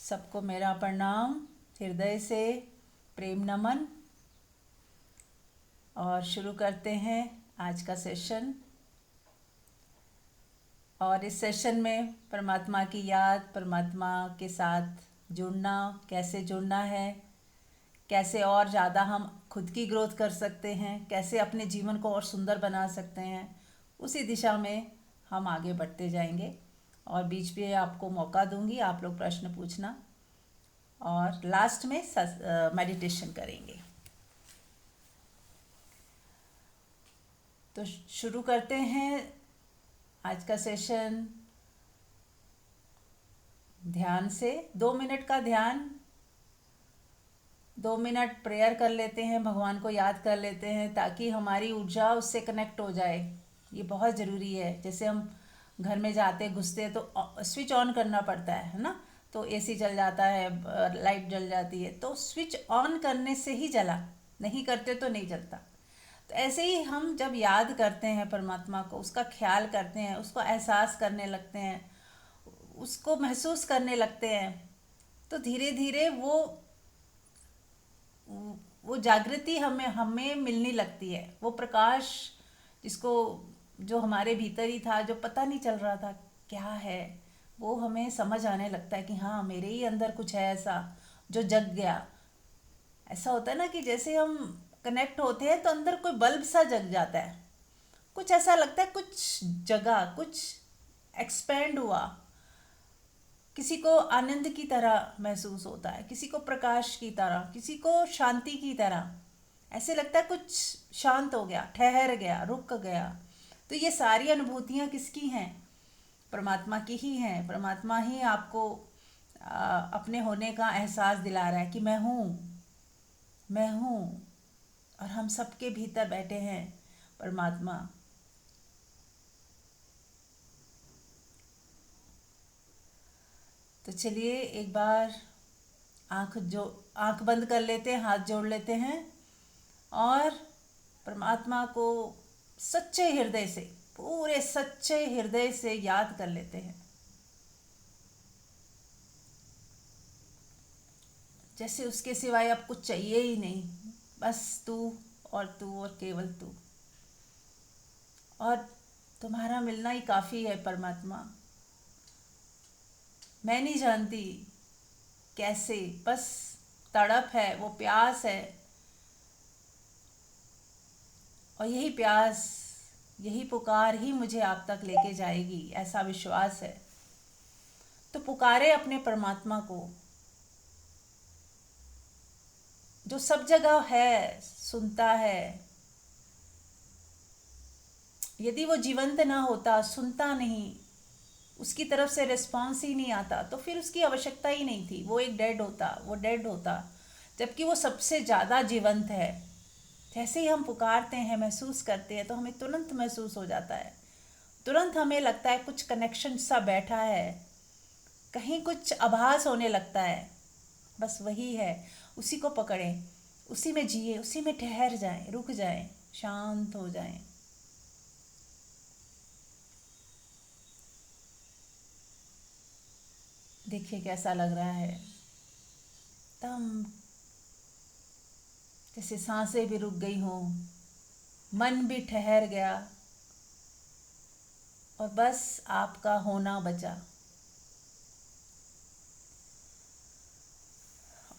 सबको मेरा प्रणाम, हृदय से प्रेम नमन। और शुरू करते हैं आज का सेशन। और इस सेशन में परमात्मा की याद, परमात्मा के साथ जुड़ना, कैसे जुड़ना है, कैसे और ज़्यादा हम खुद की ग्रोथ कर सकते हैं, कैसे अपने जीवन को और सुंदर बना सकते हैं, उसी दिशा में हम आगे बढ़ते जाएंगे। और बीच में आपको मौका दूंगी, आप लोग प्रश्न पूछना, और लास्ट में मेडिटेशन करेंगे। तो शुरू करते हैं आज का सेशन ध्यान से। 2 मिनट का ध्यान, 2 मिनट प्रेयर कर लेते हैं, भगवान को याद कर लेते हैं ताकि हमारी ऊर्जा उससे कनेक्ट हो जाए। ये बहुत ज़रूरी है। जैसे हम घर में जाते घुसते तो स्विच ऑन करना पड़ता है ना, तो एसी जल जाता है, लाइट जल जाती है, तो स्विच ऑन करने से ही जला, नहीं करते तो नहीं जलता। तो ऐसे ही हम जब याद करते हैं परमात्मा को, उसका ख्याल करते हैं, उसको एहसास करने लगते हैं, उसको महसूस करने लगते हैं, तो धीरे धीरे वो जागृति हमें हमें मिलने लगती है। वो प्रकाश जिसको जो हमारे भीतर ही था, जो पता नहीं चल रहा था क्या है, वो हमें समझ आने लगता है कि हाँ, मेरे ही अंदर कुछ है ऐसा जो जग गया। ऐसा होता है ना कि जैसे हम कनेक्ट होते हैं तो अंदर कोई बल्ब सा जग जाता है, कुछ ऐसा लगता है, कुछ जगह, कुछ एक्सपेंड हुआ। किसी को आनंद की तरह महसूस होता है, किसी को प्रकाश की तरह, किसी को शांति की तरह। ऐसे लगता है कुछ शांत हो गया, ठहर गया, रुक गया। तो ये सारी अनुभूतियाँ किसकी हैं? परमात्मा की ही हैं। परमात्मा ही आपको अपने होने का एहसास दिला रहा है कि मैं हूँ, मैं हूँ। और हम सबके भीतर बैठे हैं परमात्मा। तो चलिए एक बार आंख बंद कर लेते हैं, हाथ जोड़ लेते हैं, और परमात्मा को सच्चे हृदय से, पूरे सच्चे हृदय से याद कर लेते हैं। जैसे उसके सिवाय अब कुछ चाहिए ही नहीं, बस तू और केवल तू। और तुम्हारा मिलना ही काफ़ी है परमात्मा। मैं नहीं जानती कैसे, बस तड़प है, वो प्यास है। और यही प्यास, यही पुकार ही मुझे आप तक लेके जाएगी, ऐसा विश्वास है। तो पुकारे अपने परमात्मा को जो सब जगह है, सुनता है। यदि वो जीवंत ना होता, सुनता नहीं, उसकी तरफ से रिस्पॉन्स ही नहीं आता, तो फिर उसकी आवश्यकता ही नहीं थी। वो एक डेड होता, वो डेड होता। जबकि वो सबसे ज़्यादा जीवंत है। जैसे ही हम पुकारते हैं, महसूस करते हैं, तो हमें तुरंत महसूस हो जाता है। तुरंत हमें लगता है कुछ कनेक्शन सा बैठा है, कहीं कुछ आभास होने लगता है। बस वही है, उसी को पकड़ें, उसी में जिए, उसी में ठहर जाएं, रुक जाएं, शांत हो जाएं। देखिए कैसा लग रहा है। तम जैसे सांसें भी रुक गई हों, मन भी ठहर गया, और बस आपका होना बचा।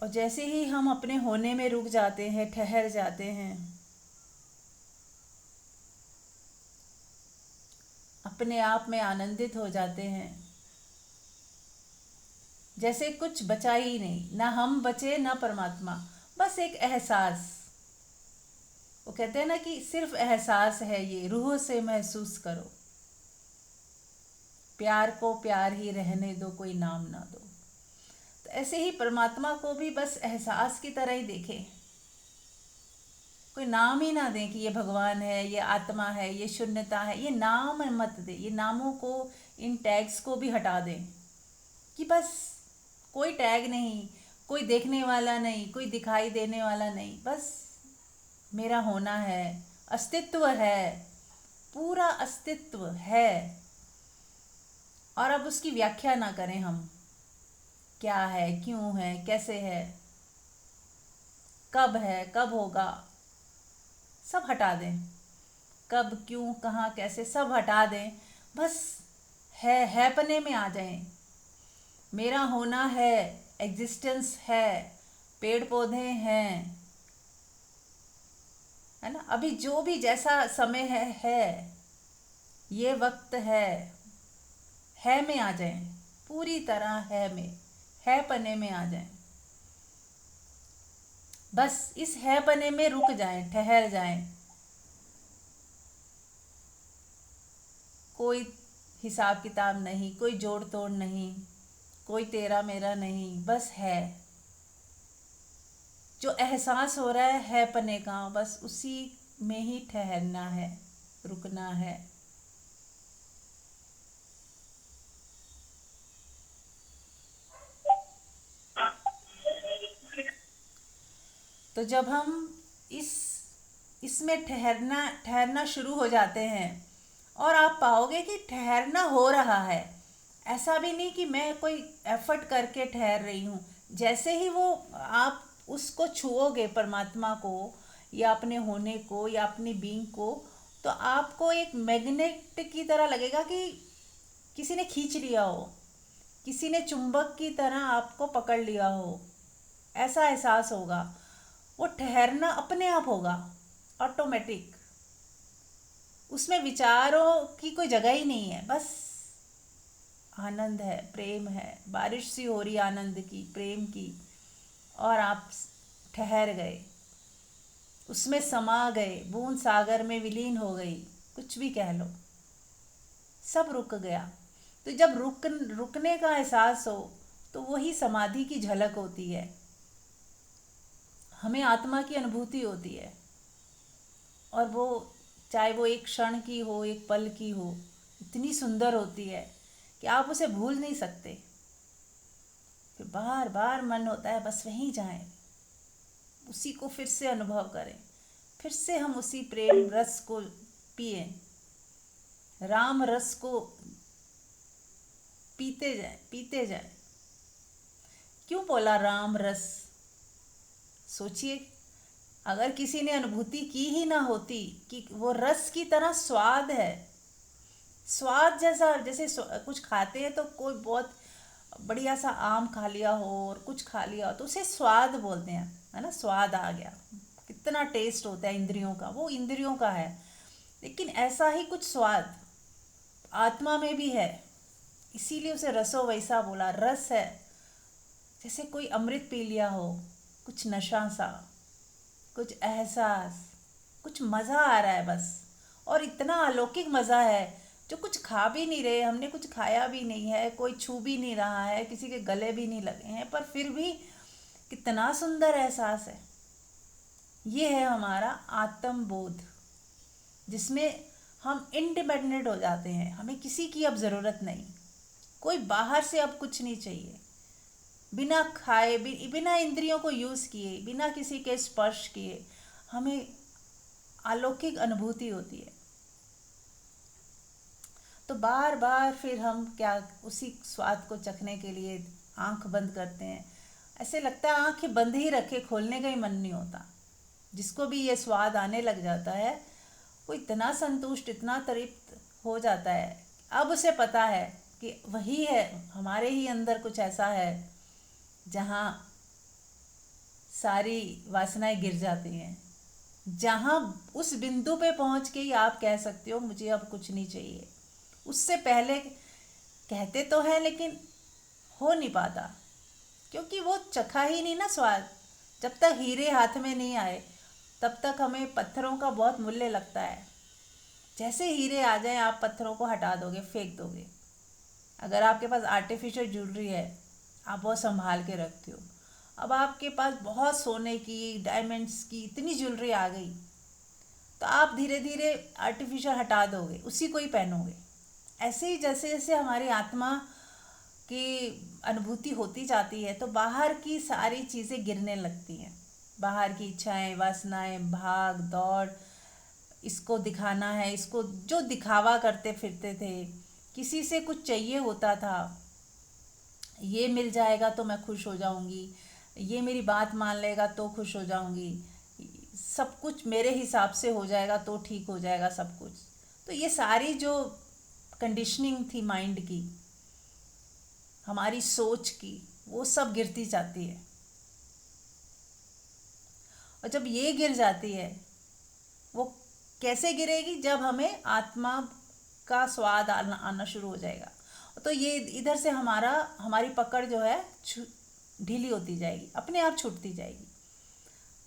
और जैसे ही हम अपने होने में रुक जाते हैं, ठहर जाते हैं, अपने आप में आनंदित हो जाते हैं, जैसे कुछ बचा ही नहीं, ना हम बचे ना परमात्मा। बस एक एहसास। वो कहते हैं ना कि सिर्फ एहसास है, ये रूह से महसूस करो। प्यार को प्यार ही रहने दो, कोई नाम ना दो। तो ऐसे ही परमात्मा को भी बस एहसास की तरह ही देखें। कोई नाम ही ना दें कि ये भगवान है, ये आत्मा है, ये शून्यता है। ये नाम मत दें, ये नामों को, इन टैग्स को भी हटा दें। कि बस कोई टैग नहीं, कोई देखने वाला नहीं, कोई दिखाई देने वाला नहीं। बस मेरा होना है, अस्तित्व है, पूरा अस्तित्व है। और अब उसकी व्याख्या ना करें हम। क्या है, क्यों है, कैसे है, कब होगा, सब हटा दें। कब, क्यों, कहाँ, कैसे, सब हटा दें। बस है पने में आ जाएं। मेरा होना है, एग्जिस्टेंस है, पेड़ पौधे हैं, है ना। अभी जो भी जैसा समय है, ये वक्त है में आ जाएं। पूरी तरह है में, है पने में आ जाएं। बस इस है पने में रुक जाएं, ठहर जाएं। कोई हिसाब किताब नहीं, कोई जोड़ तोड़ नहीं, कोई तेरा मेरा नहीं, बस है। जो एहसास हो रहा है पने का, बस उसी में ही ठहरना है, रुकना है। तो जब हम इस इसमें ठहरना ठहरना शुरू हो जाते हैं, और आप पाओगे कि ठहरना हो रहा है। ऐसा भी नहीं कि मैं कोई एफर्ट करके ठहर रही हूँ। जैसे ही वो आप उसको छुओगे, परमात्मा को या अपने होने को या अपनी बीइंग को, तो आपको एक मैग्नेट की तरह लगेगा कि किसी ने खींच लिया हो, किसी ने चुंबक की तरह आपको पकड़ लिया हो। ऐसा एहसास होगा। वो ठहरना अपने आप होगा, ऑटोमेटिक। उसमें विचारों की कोई जगह ही नहीं है। बस आनंद है, प्रेम है, बारिश सी हो रही आनंद की, प्रेम की, और आप ठहर गए, उसमें समा गए, बूंद सागर में विलीन हो गई। कुछ भी कह लो, सब रुक गया। तो जब रुकने का एहसास हो, तो वही समाधि की झलक होती है। हमें आत्मा की अनुभूति होती है, और वो चाहे वो एक क्षण की हो, एक पल की हो, इतनी सुंदर होती है कि आप उसे भूल नहीं सकते। फिर बार बार मन होता है बस वहीं जाएं, उसी को फिर से अनुभव करें, फिर से हम उसी प्रेम रस को पिए, राम रस को पीते जाएं, पीते जाएं। क्यों बोला राम रस? सोचिए, अगर किसी ने अनुभूति की ही ना होती कि वो रस की तरह स्वाद है, स्वाद जैसा, जैसे कुछ खाते हैं तो कोई बहुत बढ़िया सा आम खा लिया हो और कुछ खा लिया हो तो उसे स्वाद बोलते हैं, है ना। स्वाद आ गया, कितना टेस्ट होता है इंद्रियों का, वो इंद्रियों का है। लेकिन ऐसा ही कुछ स्वाद आत्मा में भी है, इसीलिए उसे रसो वैसा बोला। रस है जैसे कोई अमृत पी लिया हो, कुछ नशा सा, कुछ एहसास, कुछ मज़ा आ रहा है बस। और इतना अलौकिक मज़ा है, जो कुछ खा भी नहीं रहे, हमने कुछ खाया भी नहीं है, कोई छू भी नहीं रहा है, किसी के गले भी नहीं लगे हैं, पर फिर भी कितना सुंदर एहसास है। ये है हमारा आत्मबोध, जिसमें हम इंडिपेंडेंट हो जाते हैं। हमें किसी की अब ज़रूरत नहीं, कोई बाहर से अब कुछ नहीं चाहिए। बिना खाए, बिना इंद्रियों को यूज़ किए, बिना किसी के स्पर्श किए, हमें अलौकिक अनुभूति होती है। तो बार बार फिर हम क्या उसी स्वाद को चखने के लिए आंख बंद करते हैं। ऐसे लगता है आंखें बंद ही रखे, खोलने का ही मन नहीं होता। जिसको भी ये स्वाद आने लग जाता है, वो इतना संतुष्ट, इतना तृप्त हो जाता है। अब उसे पता है कि वही है, हमारे ही अंदर कुछ ऐसा है जहाँ सारी वासनाएं गिर जाती हैं, जहाँ उस बिंदु पे पहुँच के ही आप कह सकते हो मुझे अब कुछ नहीं चाहिए। उससे पहले कहते तो हैं लेकिन हो नहीं पाता, क्योंकि वो चखा ही नहीं ना स्वाद। जब तक हीरे हाथ में नहीं आए, तब तक हमें पत्थरों का बहुत मूल्य लगता है। जैसे हीरे आ जाएं, आप पत्थरों को हटा दोगे, फेंक दोगे। अगर आपके पास आर्टिफिशियल ज्वेलरी है, आप बहुत संभाल के रखते हो। अब आपके पास बहुत सोने की, डायमंड्स की इतनी ज्वेलरी आ गई, तो आप धीरे धीरे आर्टिफिशियल हटा दोगे, उसी को ही पहनोगे। ऐसे ही जैसे जैसे हमारी आत्मा की अनुभूति होती जाती है, तो बाहर की सारी चीज़ें गिरने लगती हैं। बाहर की इच्छाएं, वासनाएं, भाग दौड़, इसको दिखाना है, इसको जो दिखावा करते फिरते थे, किसी से कुछ चाहिए होता था, ये मिल जाएगा तो मैं खुश हो जाऊंगी, ये मेरी बात मान लेगा तो खुश हो जाऊंगी, सब कुछ मेरे हिसाब से हो जाएगा तो ठीक हो जाएगा सब कुछ। तो ये सारी जो कंडीशनिंग थी माइंड की, हमारी सोच की, वो सब गिरती जाती है। और जब ये गिर जाती है, वो कैसे गिरेगी? जब हमें आत्मा का स्वाद आना आना शुरू हो जाएगा। तो ये इधर से हमारी पकड़ जो है ढीली होती जाएगी, अपने आप छूटती जाएगी।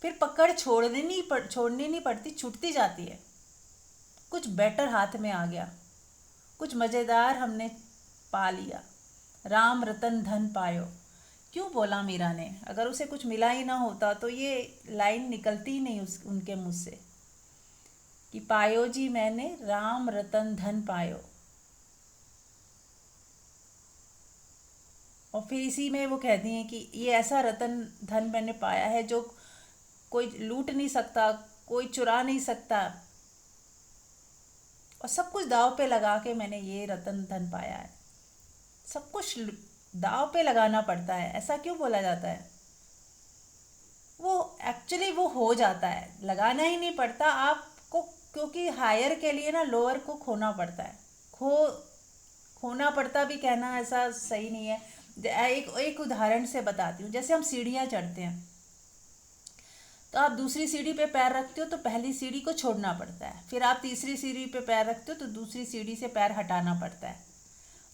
फिर पकड़ छोड़नी नहीं पड़ती, छूटती जाती है। कुछ बेटर हाथ में आ गया, कुछ मज़ेदार हमने पा लिया। राम रतन धन पायो, क्यों बोला मीरा ने? अगर उसे कुछ मिला ही ना होता तो ये लाइन निकलती ही नहीं उनके मुंह से कि पायो जी मैंने राम रतन धन पायो। और फिर इसी में वो कहती हैं कि ये ऐसा रतन धन मैंने पाया है जो कोई लूट नहीं सकता, कोई चुरा नहीं सकता, और सब कुछ दाव पे लगा के मैंने ये रतन धन पाया है। सब कुछ दाव पे लगाना पड़ता है, ऐसा क्यों बोला जाता है? वो एक्चुअली वो हो जाता है, लगाना ही नहीं पड़ता आपको, क्योंकि हायर के लिए ना लोअर को खोना पड़ता है। खो खोना पड़ता भी कहना ऐसा सही नहीं है। एक एक उदाहरण से बताती हूँ। जैसे हम सीढ़ियाँ चढ़ते हैं, तो आप दूसरी सीढ़ी पे पैर रखते हो तो पहली सीढ़ी को छोड़ना पड़ता है, फिर आप तीसरी सीढ़ी पे पैर रखते हो तो दूसरी सीढ़ी से पैर हटाना पड़ता है।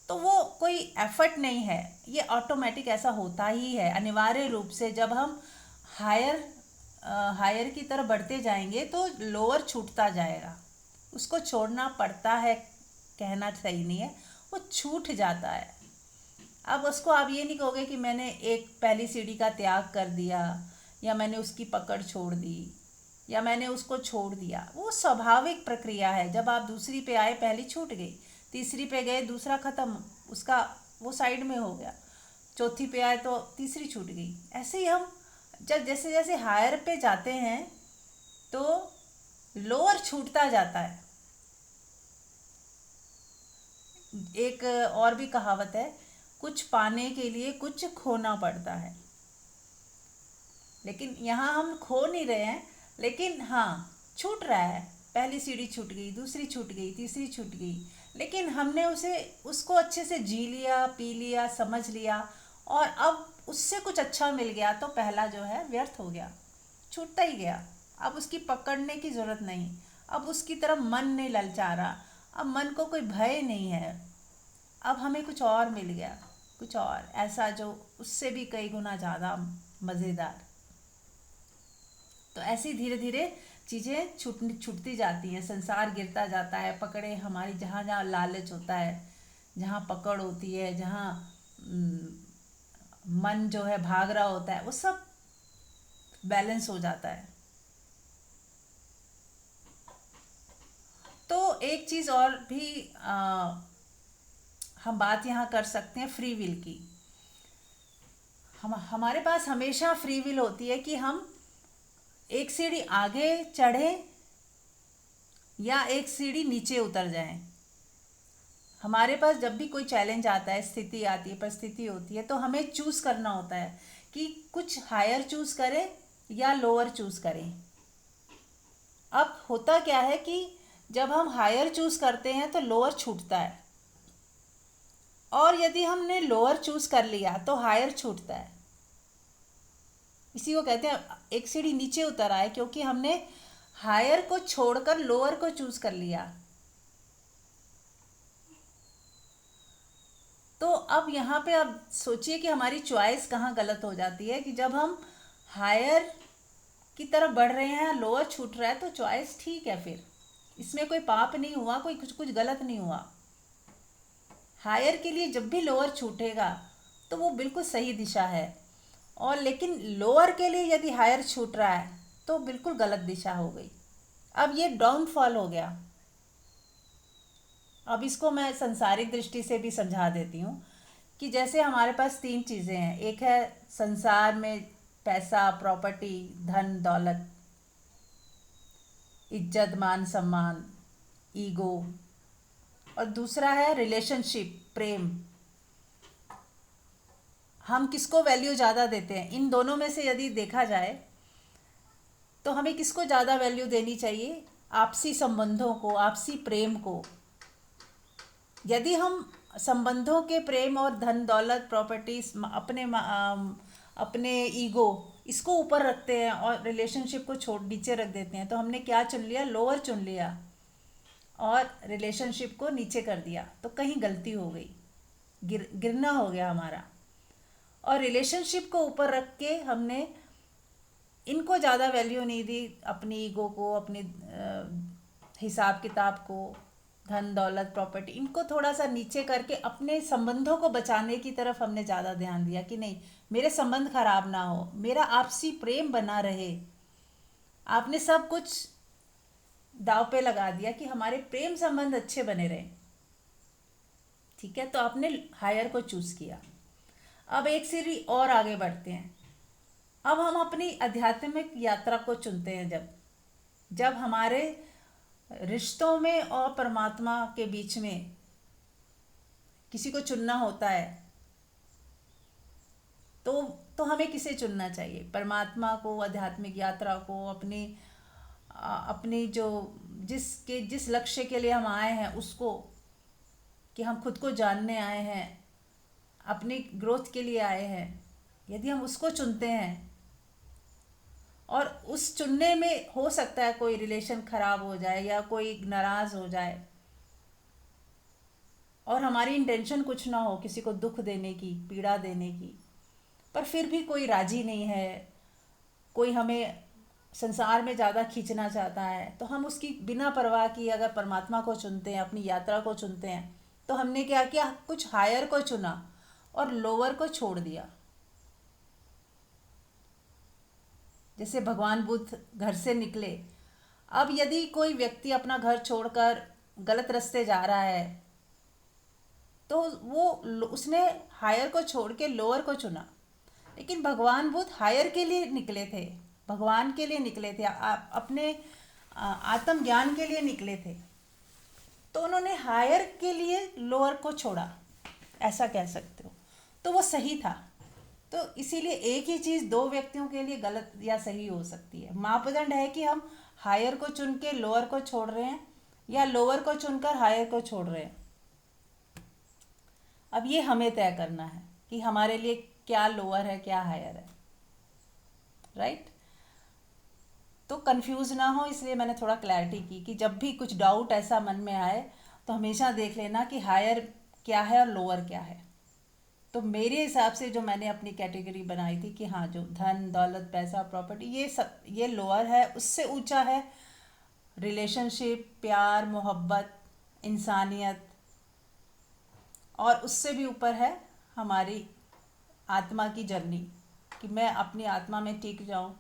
तो वो कोई एफर्ट नहीं है, ये ऑटोमेटिक ऐसा होता ही है अनिवार्य रूप से। जब हम हायर हायर की तरफ बढ़ते जाएंगे तो लोअर छूटता जाएगा, उसको छोड़ना पड़ता है कहना सही नहीं है, वो छूट जाता है। अब उसको आप ये नहीं कहोगे कि मैंने एक पहली सीढ़ी का त्याग कर दिया, या मैंने उसकी पकड़ छोड़ दी, या मैंने उसको छोड़ दिया। वो स्वाभाविक प्रक्रिया है। जब आप दूसरी पे आए, पहली छूट गई, तीसरी पे गए, दूसरा ख़त्म, उसका वो साइड में हो गया, चौथी पे आए तो तीसरी छूट गई। ऐसे ही हम जब जैसे जैसे हायर पे जाते हैं तो लोअर छूटता जाता है। एक और भी कहावत है, कुछ पाने के लिए कुछ खोना पड़ता है। लेकिन यहाँ हम खो नहीं रहे हैं, लेकिन हाँ छूट रहा है। पहली सीढ़ी छूट गई, दूसरी छूट गई, तीसरी छूट गई, लेकिन हमने उसको अच्छे से जी लिया, पी लिया, समझ लिया, और अब उससे कुछ अच्छा मिल गया तो पहला जो है व्यर्थ हो गया, छूटता ही गया। अब उसकी पकड़ने की ज़रूरत नहीं, अब उसकी तरफ मन नहीं ललचा रहा, अब मन को कोई भय नहीं है। अब हमें कुछ और मिल गया, कुछ और ऐसा जो उससे भी कई गुना ज़्यादा मज़ेदार। तो ऐसे ही धीरे धीरे चीज़ें छूटती जाती हैं, संसार गिरता जाता है। पकड़े हमारी, जहाँ जहाँ लालच होता है, जहाँ पकड़ होती है, जहाँ मन जो है भाग रहा होता है, वो सब बैलेंस हो जाता है। तो एक चीज़ और भी हम बात यहाँ कर सकते हैं फ्री विल की। हमारे पास हमेशा फ्री विल होती है कि हम एक सीढ़ी आगे चढ़ें या एक सीढ़ी नीचे उतर जाएं। हमारे पास जब भी कोई चैलेंज आता है, स्थिति आती है, परिस्थिति होती है, तो हमें चूज़ करना होता है कि कुछ हायर चूज़ करें या लोअर चूज़ करें। अब होता क्या है कि जब हम हायर चूज़ करते हैं तो लोअर छूटता है, और यदि हमने लोअर चूज़ कर लिया तो हायर छूटता है। इसी को कहते हैं एक सीढ़ी नीचे उतर आए, क्योंकि हमने हायर को छोड़कर लोअर को चूज़ कर लिया। तो अब यहाँ पे आप सोचिए कि हमारी चॉइस कहाँ गलत हो जाती है, कि जब हम हायर की तरफ बढ़ रहे हैं, लोअर छूट रहा है, तो चॉइस ठीक है, फिर इसमें कोई पाप नहीं हुआ, कोई कुछ गलत नहीं हुआ। हायर के लिए जब भी लोअर छूटेगा तो वो बिल्कुल सही दिशा है, और लेकिन लोअर के लिए यदि हायर छूट रहा है तो बिल्कुल गलत दिशा हो गई। अब ये डाउनफॉल हो गया। अब इसको मैं संसारिक दृष्टि से भी समझा देती हूँ कि जैसे हमारे पास तीन चीज़ें हैं। एक है संसार में पैसा, प्रॉपर्टी, धन दौलत, इज्जत, मान सम्मान, ईगो, और दूसरा है रिलेशनशिप, प्रेम। हम किसको वैल्यू ज़्यादा देते हैं, इन दोनों में से यदि देखा जाए तो हमें किसको ज़्यादा वैल्यू देनी चाहिए? आपसी संबंधों को, आपसी प्रेम को। यदि हम संबंधों के प्रेम और धन दौलत प्रॉपर्टीज अपने ईगो इसको ऊपर रखते हैं और रिलेशनशिप को छोड़ नीचे रख देते हैं, तो हमने क्या चुन लिया? लोअर चुन लिया और रिलेशनशिप को नीचे कर दिया, तो कहीं गलती हो गई, गिरना हो गया हमारा। और रिलेशनशिप को ऊपर रख के हमने इनको ज़्यादा वैल्यू नहीं दी, अपनी ईगो को, अपनी हिसाब किताब को, धन दौलत प्रॉपर्टी, इनको थोड़ा सा नीचे करके अपने संबंधों को बचाने की तरफ हमने ज़्यादा ध्यान दिया कि नहीं, मेरे संबंध खराब ना हो, मेरा आपसी प्रेम बना रहे। आपने सब कुछ दाव पे लगा दिया कि हमारे प्रेम संबंध अच्छे बने रहे। ठीक है, तो आपने हायर को चूज किया। अब एक सीढ़ी और आगे बढ़ते हैं। अब हम अपनी आध्यात्मिक यात्रा को चुनते हैं। जब जब हमारे रिश्तों में और परमात्मा के बीच में किसी को चुनना होता है, तो हमें किसे चुनना चाहिए? परमात्मा को, आध्यात्मिक यात्रा को, अपनी जो जिस लक्ष्य के लिए हम आए हैं उसको, कि हम खुद को जानने आए हैं, अपनी ग्रोथ के लिए आए हैं, यदि हम उसको चुनते हैं और उस चुनने में हो सकता है कोई रिलेशन खराब हो जाए या कोई नाराज हो जाए और हमारी इंटेंशन कुछ ना हो किसी को दुख देने की, पीड़ा देने की, पर फिर भी कोई राजी नहीं है, कोई हमें संसार में ज़्यादा खींचना चाहता है, तो हम उसकी बिना परवाह किए अगर परमात्मा को चुनते हैं, अपनी यात्रा को चुनते हैं, तो हमने क्या किया? कुछ हायर को चुना और लोअर को छोड़ दिया। जैसे भगवान बुद्ध घर से निकले, अब यदि कोई व्यक्ति अपना घर छोड़कर गलत रास्ते जा रहा है तो उसने हायर को छोड़ के लोअर को चुना। लेकिन भगवान बुद्ध हायर के लिए निकले थे, भगवान के लिए निकले थे, अपने आत्मज्ञान के लिए निकले थे, तो उन्होंने हायर के लिए लोअर को छोड़ा, ऐसा कह सकते हो। तो वो सही था। तो इसीलिए एक ही चीज़ दो व्यक्तियों के लिए गलत या सही हो सकती है। मापदंड है कि हम हायर को चुन के लोअर को छोड़ रहे हैं या लोअर को चुनकर हायर को छोड़ रहे हैं। अब ये हमें तय करना है कि हमारे लिए क्या लोअर है, क्या हायर है। राइट? तो कंफ्यूज ना हो, इसलिए मैंने थोड़ा क्लैरिटी की कि जब भी कुछ डाउट ऐसा मन में आए तो हमेशा देख लेना कि हायर क्या है और लोअर क्या है। तो मेरे हिसाब से जो मैंने अपनी कैटेगरी बनाई थी कि हाँ, जो धन दौलत पैसा प्रॉपर्टी ये सब ये लोअर है, उससे ऊंचा है रिलेशनशिप, प्यार, मोहब्बत, इंसानियत, और उससे भी ऊपर है हमारी आत्मा की जर्नी, कि मैं अपनी आत्मा में टिक जाऊं,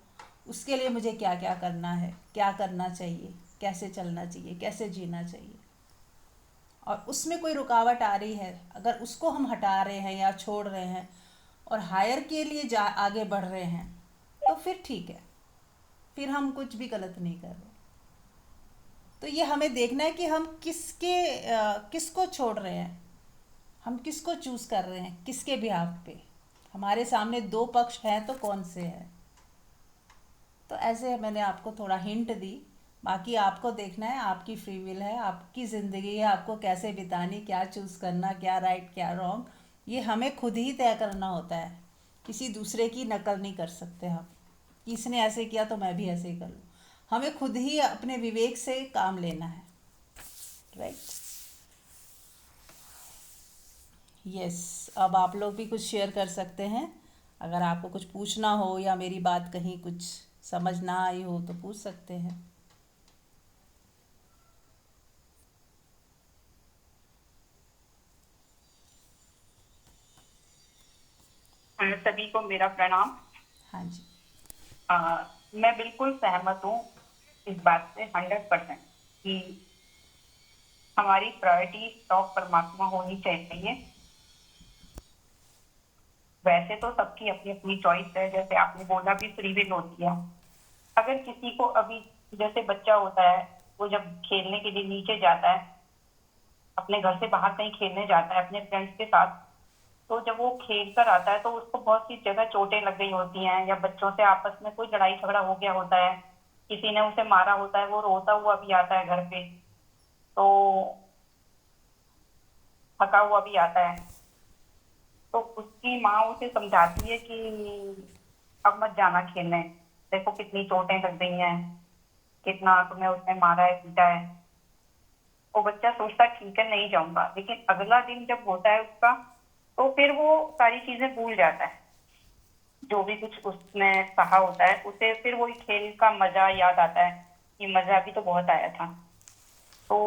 उसके लिए मुझे क्या क्या करना है, क्या करना चाहिए, कैसे चलना चाहिए, कैसे जीना चाहिए। और उसमें कोई रुकावट आ रही है, अगर उसको हम हटा रहे हैं या छोड़ रहे हैं और हायर के लिए आगे बढ़ रहे हैं, तो फिर ठीक है, फिर हम कुछ भी गलत नहीं कर रहे। तो ये हमें देखना है कि हम किसको छोड़ रहे हैं, हम किसको चूज़ कर रहे हैं, किसके बिहाफ पे। हमारे सामने दो पक्ष हैं तो कौन से हैं। तो ऐसे मैंने आपको थोड़ा हिंट दी, बाकी आपको देखना है, आपकी फ्री विल है, आपकी ज़िंदगी है, आपको कैसे बितानी, क्या चूज़ करना, क्या राइट क्या रॉन्ग, ये हमें खुद ही तय करना होता है। किसी दूसरे की नकल नहीं कर सकते हम कि इसने ऐसे किया तो मैं भी ऐसे ही कर लूँ। हमें खुद ही अपने विवेक से काम लेना है। राइट? यस, अब आप लोग भी कुछ शेयर कर सकते हैं। अगर आपको कुछ पूछना हो या मेरी बात कहीं कुछ समझ ना आई हो तो पूछ सकते हैं। सभी को मेरा प्रणाम। हाँ जी। मैं बिल्कुल सहमत हूँ इस बात से 100% कि हमारी प्रायोरिटी टॉप परमात्मा होनी चाहिए। वैसे तो सबकी अपनी अपनी चॉइस है, जैसे आपने बोला भी फ्री विल होती है। अगर किसी को अभी जैसे बच्चा होता है, वो जब खेलने के लिए नीचे जाता है, अपने घर से बाहर कहीं खेलने जाता है अपने फ्रेंड्स के साथ, तो जब वो खेल कर आता है तो उसको बहुत सी जगह चोटें लग गई होती हैं, या बच्चों से आपस में कोई लड़ाई झगड़ा हो गया होता है, किसी ने उसे मारा होता है, वो रोता हुआ भी आता है घर पे, तो थका हुआ भी आता है। तो उसकी माँ उसे समझाती है कि अब मत जाना खेलने, देखो कितनी चोटें लग गई हैं, कितना तुम्हें उसने मारा है पीटा है। वो बच्चा सोचता है ठीक है नहीं जाऊंगा, लेकिन अगला दिन जब होता है उसका, तो फिर वो सारी चीजें भूल जाता है, जो भी कुछ उसने सहा होता है उसे फिर वही खेल का मजा याद आता है कि मजा भी तो बहुत आया था। तो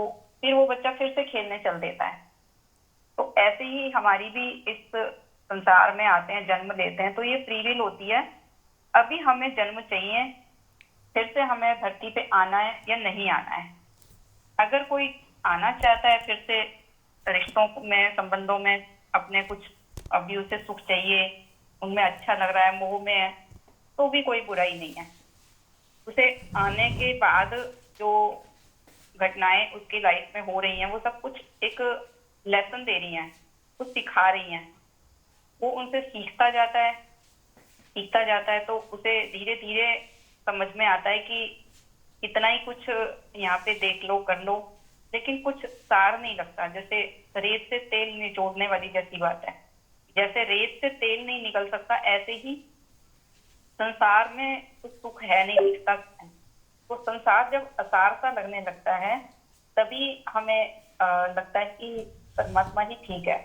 फिर वो बच्चा फिर से खेलने चल देता है। तो ऐसे ही हमारी भी इस संसार में आते हैं, जन्म लेते हैं, तो ये फ्री विल होती है। अभी हमें जन्म चाहिए, फिर से हमें धरती पे आना है या नहीं आना है। अगर कोई आना चाहता है फिर से रिश्तों में, संबंधों में, अपने कुछ अभी उसे सुख चाहिए, उनमें अच्छा लग रहा है, मोह में है, तो भी कोई बुराई नहीं है। उसे आने के बाद जो घटनाएं उसकी लाइफ में हो रही हैं वो सब कुछ एक लेसन दे रही हैं, कुछ सिखा रही हैं। वो उनसे सीखता जाता है, तो उसे धीरे धीरे समझ में आता है कि इतना ही कुछ यहाँ पे देख लो कर लो, लेकिन कुछ सार नहीं लगता। जैसे रेत से तेल निचोड़ने वाली जैसी बात है, जैसे रेत से तेल नहीं निकल सकता, ऐसे ही संसार में कुछ सुख है नहीं दिखता है। तो संसार जब असार सा लगने लगता है, तभी हमें लगता है कि परमात्मा ही ठीक है,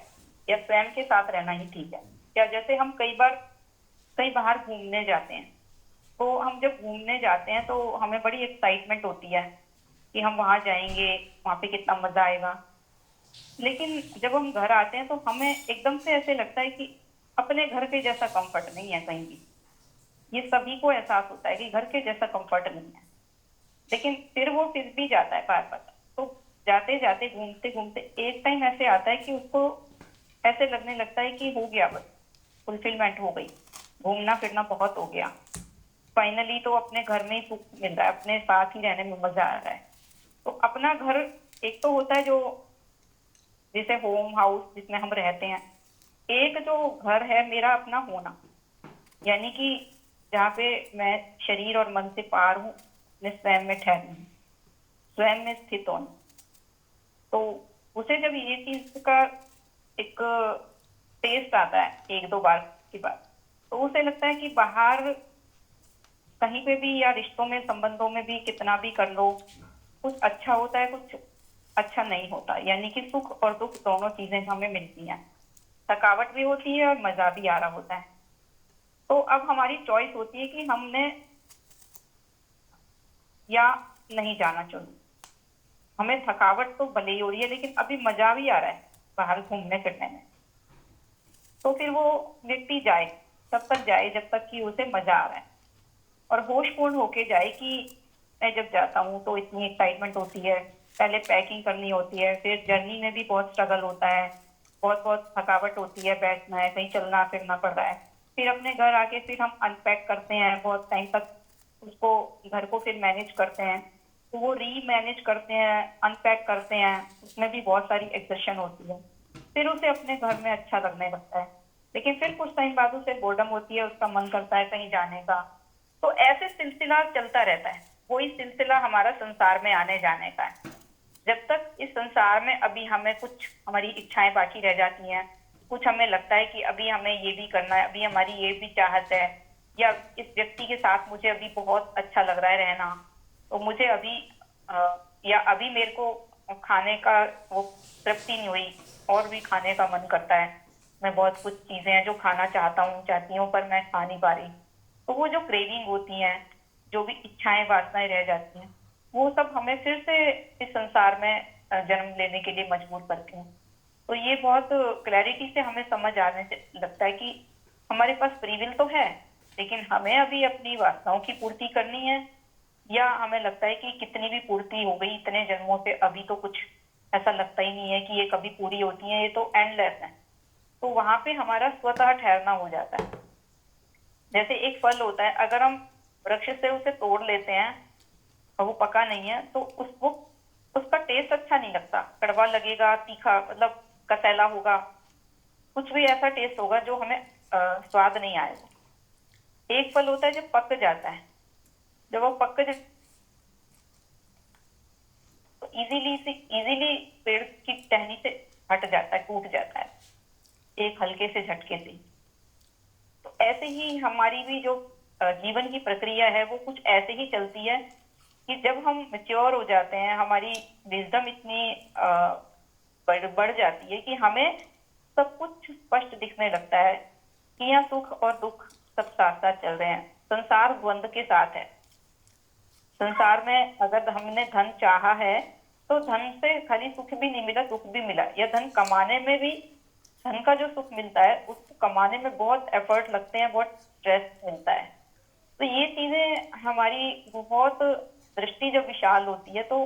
या स्वयं के साथ रहना ही ठीक है। या जैसे हम कई बार कहीं बाहर घूमने जाते हैं, तो हम जब घूमने जाते हैं तो हमें बड़ी एक्साइटमेंट होती है कि हम वहां जाएंगे, वहां पे कितना मजा आएगा। लेकिन जब हम घर आते हैं तो हमें एकदम से ऐसे लगता है कि अपने घर के जैसा कंफर्ट नहीं है कहीं भी। ये सभी को एहसास होता है कि घर के जैसा कंफर्ट नहीं है, लेकिन फिर भी जाता है बार बार। तो जाते जाते घूमते घूमते एक टाइम ऐसे आता है कि उसको ऐसे लगने लगता है कि हो गया, बस फुलफिलमेंट हो गई, घूमना फिरना बहुत हो गया, फाइनली तो अपने घर में ही सुख मिल रहा है, अपने साथ ही रहने में मजा आ रहा है। तो अपना घर एक तो होता है जो जैसे होम हाउस जिसमें हम रहते हैं, एक जो घर है मेरा अपना होना, यानी कि जहाँ पे मैं शरीर और मन से पार हूँ, मैं स्वयं में ठहरी हूँ, स्वयं में स्थित हूँ। तो उसे जब ये चीज का एक टेस्ट आता है एक दो बार की बात, तो उसे लगता है कि बाहर कहीं पे भी या रिश्तों में संबंधों में भी कितना भी कर लो, कुछ अच्छा होता है, कुछ अच्छा नहीं होता। यानी कि सुख और दुख दोनों चीजें हमें मिलती हैं, थकावट भी होती है और मजा भी आ रहा होता है। तो अब हमारी चॉइस होती है कि हमने या नहीं जाना चाहिए। हमें थकावट तो भले ही हो रही है, लेकिन अभी मजा भी आ रहा है बाहर घूमने फिरने में, तो फिर वो व्यक्ति जाए, तब तक जाए जब तक कि उसे मजा आ रहा है, और होशपूर्ण होके जाए कि मैं जब जाता हूँ तो इतनी एक्साइटमेंट होती है, पहले पैकिंग करनी होती है, फिर जर्नी में भी बहुत स्ट्रगल होता है, बहुत बहुत थकावट होती है, बैठना है, कहीं चलना फिरना पड़ रहा है, फिर अपने घर आके फिर हम अनपैक करते हैं, बहुत टाइम तक उसको घर को फिर मैनेज करते हैं, तो वो री मैनेज करते हैं, अनपैक करते हैं, उसमें भी बहुत सारी एक्सर्शन होती है। फिर उसे अपने घर में अच्छा लगने लगता है, लेकिन फिर कुछ टाइम बाद उसे बोर्डम होती है, उसका मन करता है कहीं जाने का। तो ऐसे सिलसिला चलता रहता है, वही सिलसिला हमारा संसार में आने जाने का है। जब तक इस संसार में अभी हमें कुछ हमारी इच्छाएं बाकी रह जाती हैं, कुछ हमें लगता है कि अभी हमें ये भी करना है, अभी हमारी ये भी चाहत है, या इस व्यक्ति के साथ मुझे अभी बहुत अच्छा लग रहा है रहना, तो मुझे अभी या अभी मेरे को खाने का वो तृप्ति नहीं हुई, और भी खाने का मन करता है, मैं बहुत कुछ चीजें हैं जो खाना चाहती हूँ पर मैं खा नहीं पा रही। तो वो जो क्रेविंग होती हैं, जो भी इच्छाएं वासनाएं रह जाती हैं, वो सब हमें फिर से इस संसार में जन्म लेने के लिए मजबूर करती हैं। तो ये बहुत क्लैरिटी से हमें समझ आने से लगता है कि हमारे पास फ्री विल तो है, लेकिन हमें अभी अपनी वासनाओं की पूर्ति करनी है, या हमें लगता है कि कितनी भी पूर्ति हो गई इतने जन्मों से, अभी तो कुछ ऐसा लगता ही नहीं है कि ये कभी पूरी होती है, ये तो एंडलेस है। तो वहां पे हमारा स्वतः ठहरना हो जाता है। जैसे एक फल होता है, अगर हम वृक्ष से उसे तोड़ लेते हैं और वो पका नहीं है, तो उसको उसका टेस्ट अच्छा नहीं लगता, कड़वा लगेगा, तीखा मतलब कसैला होगा। कुछ भी ऐसा टेस्ट होगा जो हमें स्वाद नहीं आएगा। एक फल होता है जब पक जाता है, जब वो पक जाता तो इजीली पेड़ की टहनी से हट जाता है, टूट जाता है एक हल्के से झटके से। तो ऐसे ही हमारी भी जो जीवन की प्रक्रिया है वो कुछ ऐसे ही चलती है कि जब हम मैच्योर हो जाते हैं, हमारी विजडम इतनी बढ़ जाती है कि हमें सब कुछ स्पष्ट दिखने लगता है कि यहाँ सुख और दुख सब साथ साथ चल रहे हैं। संसार द्वंद के साथ है। संसार में अगर हमने धन चाहा है तो धन से खाली सुख भी नहीं मिला, दुख भी मिला। या धन कमाने में भी, धन का जो सुख मिलता है उसको कमाने में बहुत एफर्ट लगते हैं, बहुत स्ट्रेस मिलता है। तो ये चीजें हमारी बहुत दृष्टि जब विशाल होती है तो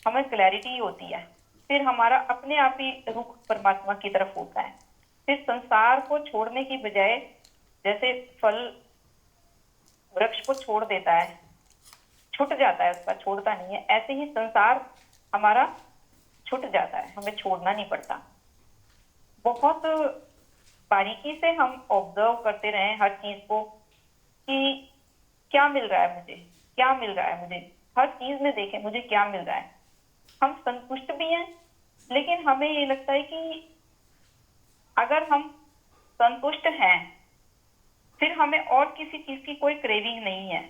हमें क्लैरिटी होती है। फिर हमारा अपने आप ही रुख परमात्मा की तरफ होता है। फिर संसार को छोड़ने की बजाय, जैसे फल वृक्ष को छोड़ देता है, छूट जाता है उसका, छोड़ता नहीं है, ऐसे ही संसार हमारा छूट जाता है, हमें छोड़ना नहीं पड़ता। बहुत बारीकी से हम ऑब्जर्व करते रहे हर चीज को कि क्या मिल रहा है मुझे, क्या मिल रहा है मुझे, हर चीज में देखें मुझे क्या मिल रहा है। हम संतुष्ट भी हैं, लेकिन हमें ये लगता है कि अगर हम संतुष्ट हैं, फिर हमें और किसी चीज की कोई क्रेविंग नहीं है,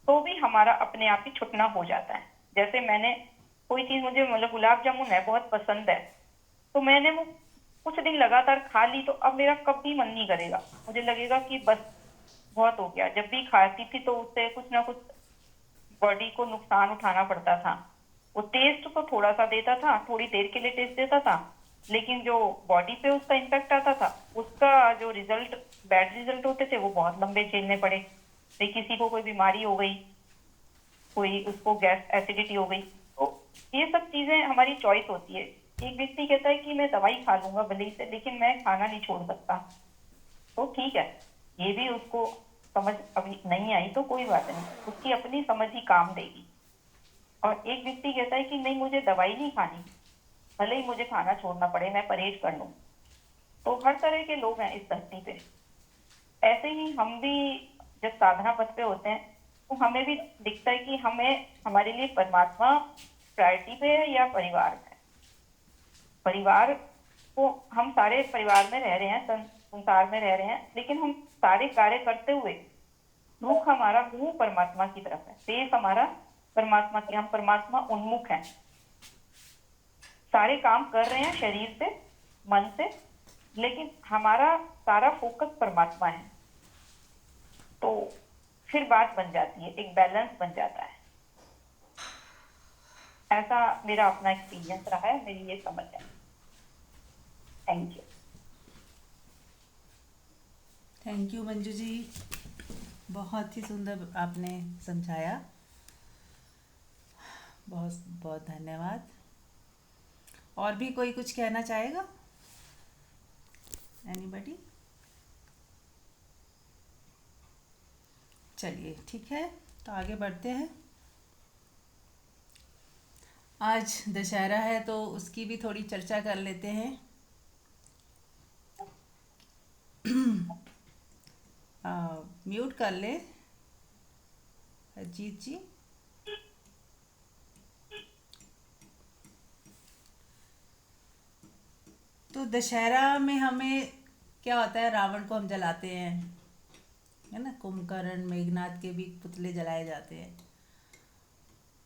तो भी हमारा अपने आप ही छुटना हो जाता है। जैसे मैंने कोई चीज, मुझे मतलब गुलाब जामुन है बहुत पसंद है, तो मैंने वो कुछ दिन लगातार खा ली, तो अब मेरा कभी मन नहीं करेगा, मुझे लगेगा कि बस बहुत हो गया। जब भी खाती थी तो उससे कुछ ना कुछ बॉडी को नुकसान उठाना पड़ता था। वो टेस्ट तो थोड़ा सा देता था, थोड़ी देर के लिए टेस्ट देता था, लेकिन जो बॉडी पे उसका इम्पैक्ट आता था, उसका जो रिजल्ट, बैड रिजल्ट होते थे वो बहुत लंबे झेलने पड़े। फिर किसी को कोई बीमारी हो गई, कोई उसको गैस एसिडिटी हो गई। तो ये सब चीजें हमारी चॉइस होती है। एक व्यक्ति कहता है कि मैं दवाई खा लूंगा भले ही से, लेकिन मैं खाना नहीं छोड़ सकता, तो ठीक है, ये भी उसको समझ अभी नहीं आई तो कोई बात नहीं, उसकी अपनी समझ ही काम देगी। और एक व्यक्ति कहता है कि नहीं मुझे दवाई नहीं खानी, भले ही मुझे खाना छोड़ना पड़े, मैं परहेज कर लूं। तो हर तरह के लोग हैं इस धरती पे। ऐसे ही हम भी जब साधना पथ पे होते हैं तो हमें भी दिखता है कि हमें, हमारे लिए परमात्मा प्रायोरिटी पे है या परिवार है। परिवार को, हम सारे परिवार में रह रहे हैं, संसार में रह रहे हैं, लेकिन हम सारे कार्य करते हुए रुख हमारा मुंह परमात्मा की तरफ है, फेस हमारा परमात्मा की, हम परमात्मा उन्मुख हैं। सारे काम कर रहे हैं शरीर से, मन से, लेकिन हमारा सारा फोकस परमात्मा है। तो फिर बात बन जाती है, एक बैलेंस बन जाता है। ऐसा मेरा अपना एक्सपीरियंस रहा है, मेरी ये समझ है। Thank you. Thank you Manju ji, बहुत ही सुंदर आपने समझाया, बहुत बहुत धन्यवाद। और भी कोई कुछ कहना चाहेगा? एनीबडी? चलिए ठीक है, तो आगे बढ़ते हैं। आज दशहरा है तो उसकी भी थोड़ी चर्चा कर लेते हैं। म्यूट कर ले अजीत जी। तो दशहरा में हमें क्या होता है, रावण को हम जलाते हैं, है ना, कुंभकर्ण मेघनाथ के भी पुतले जलाए जाते हैं।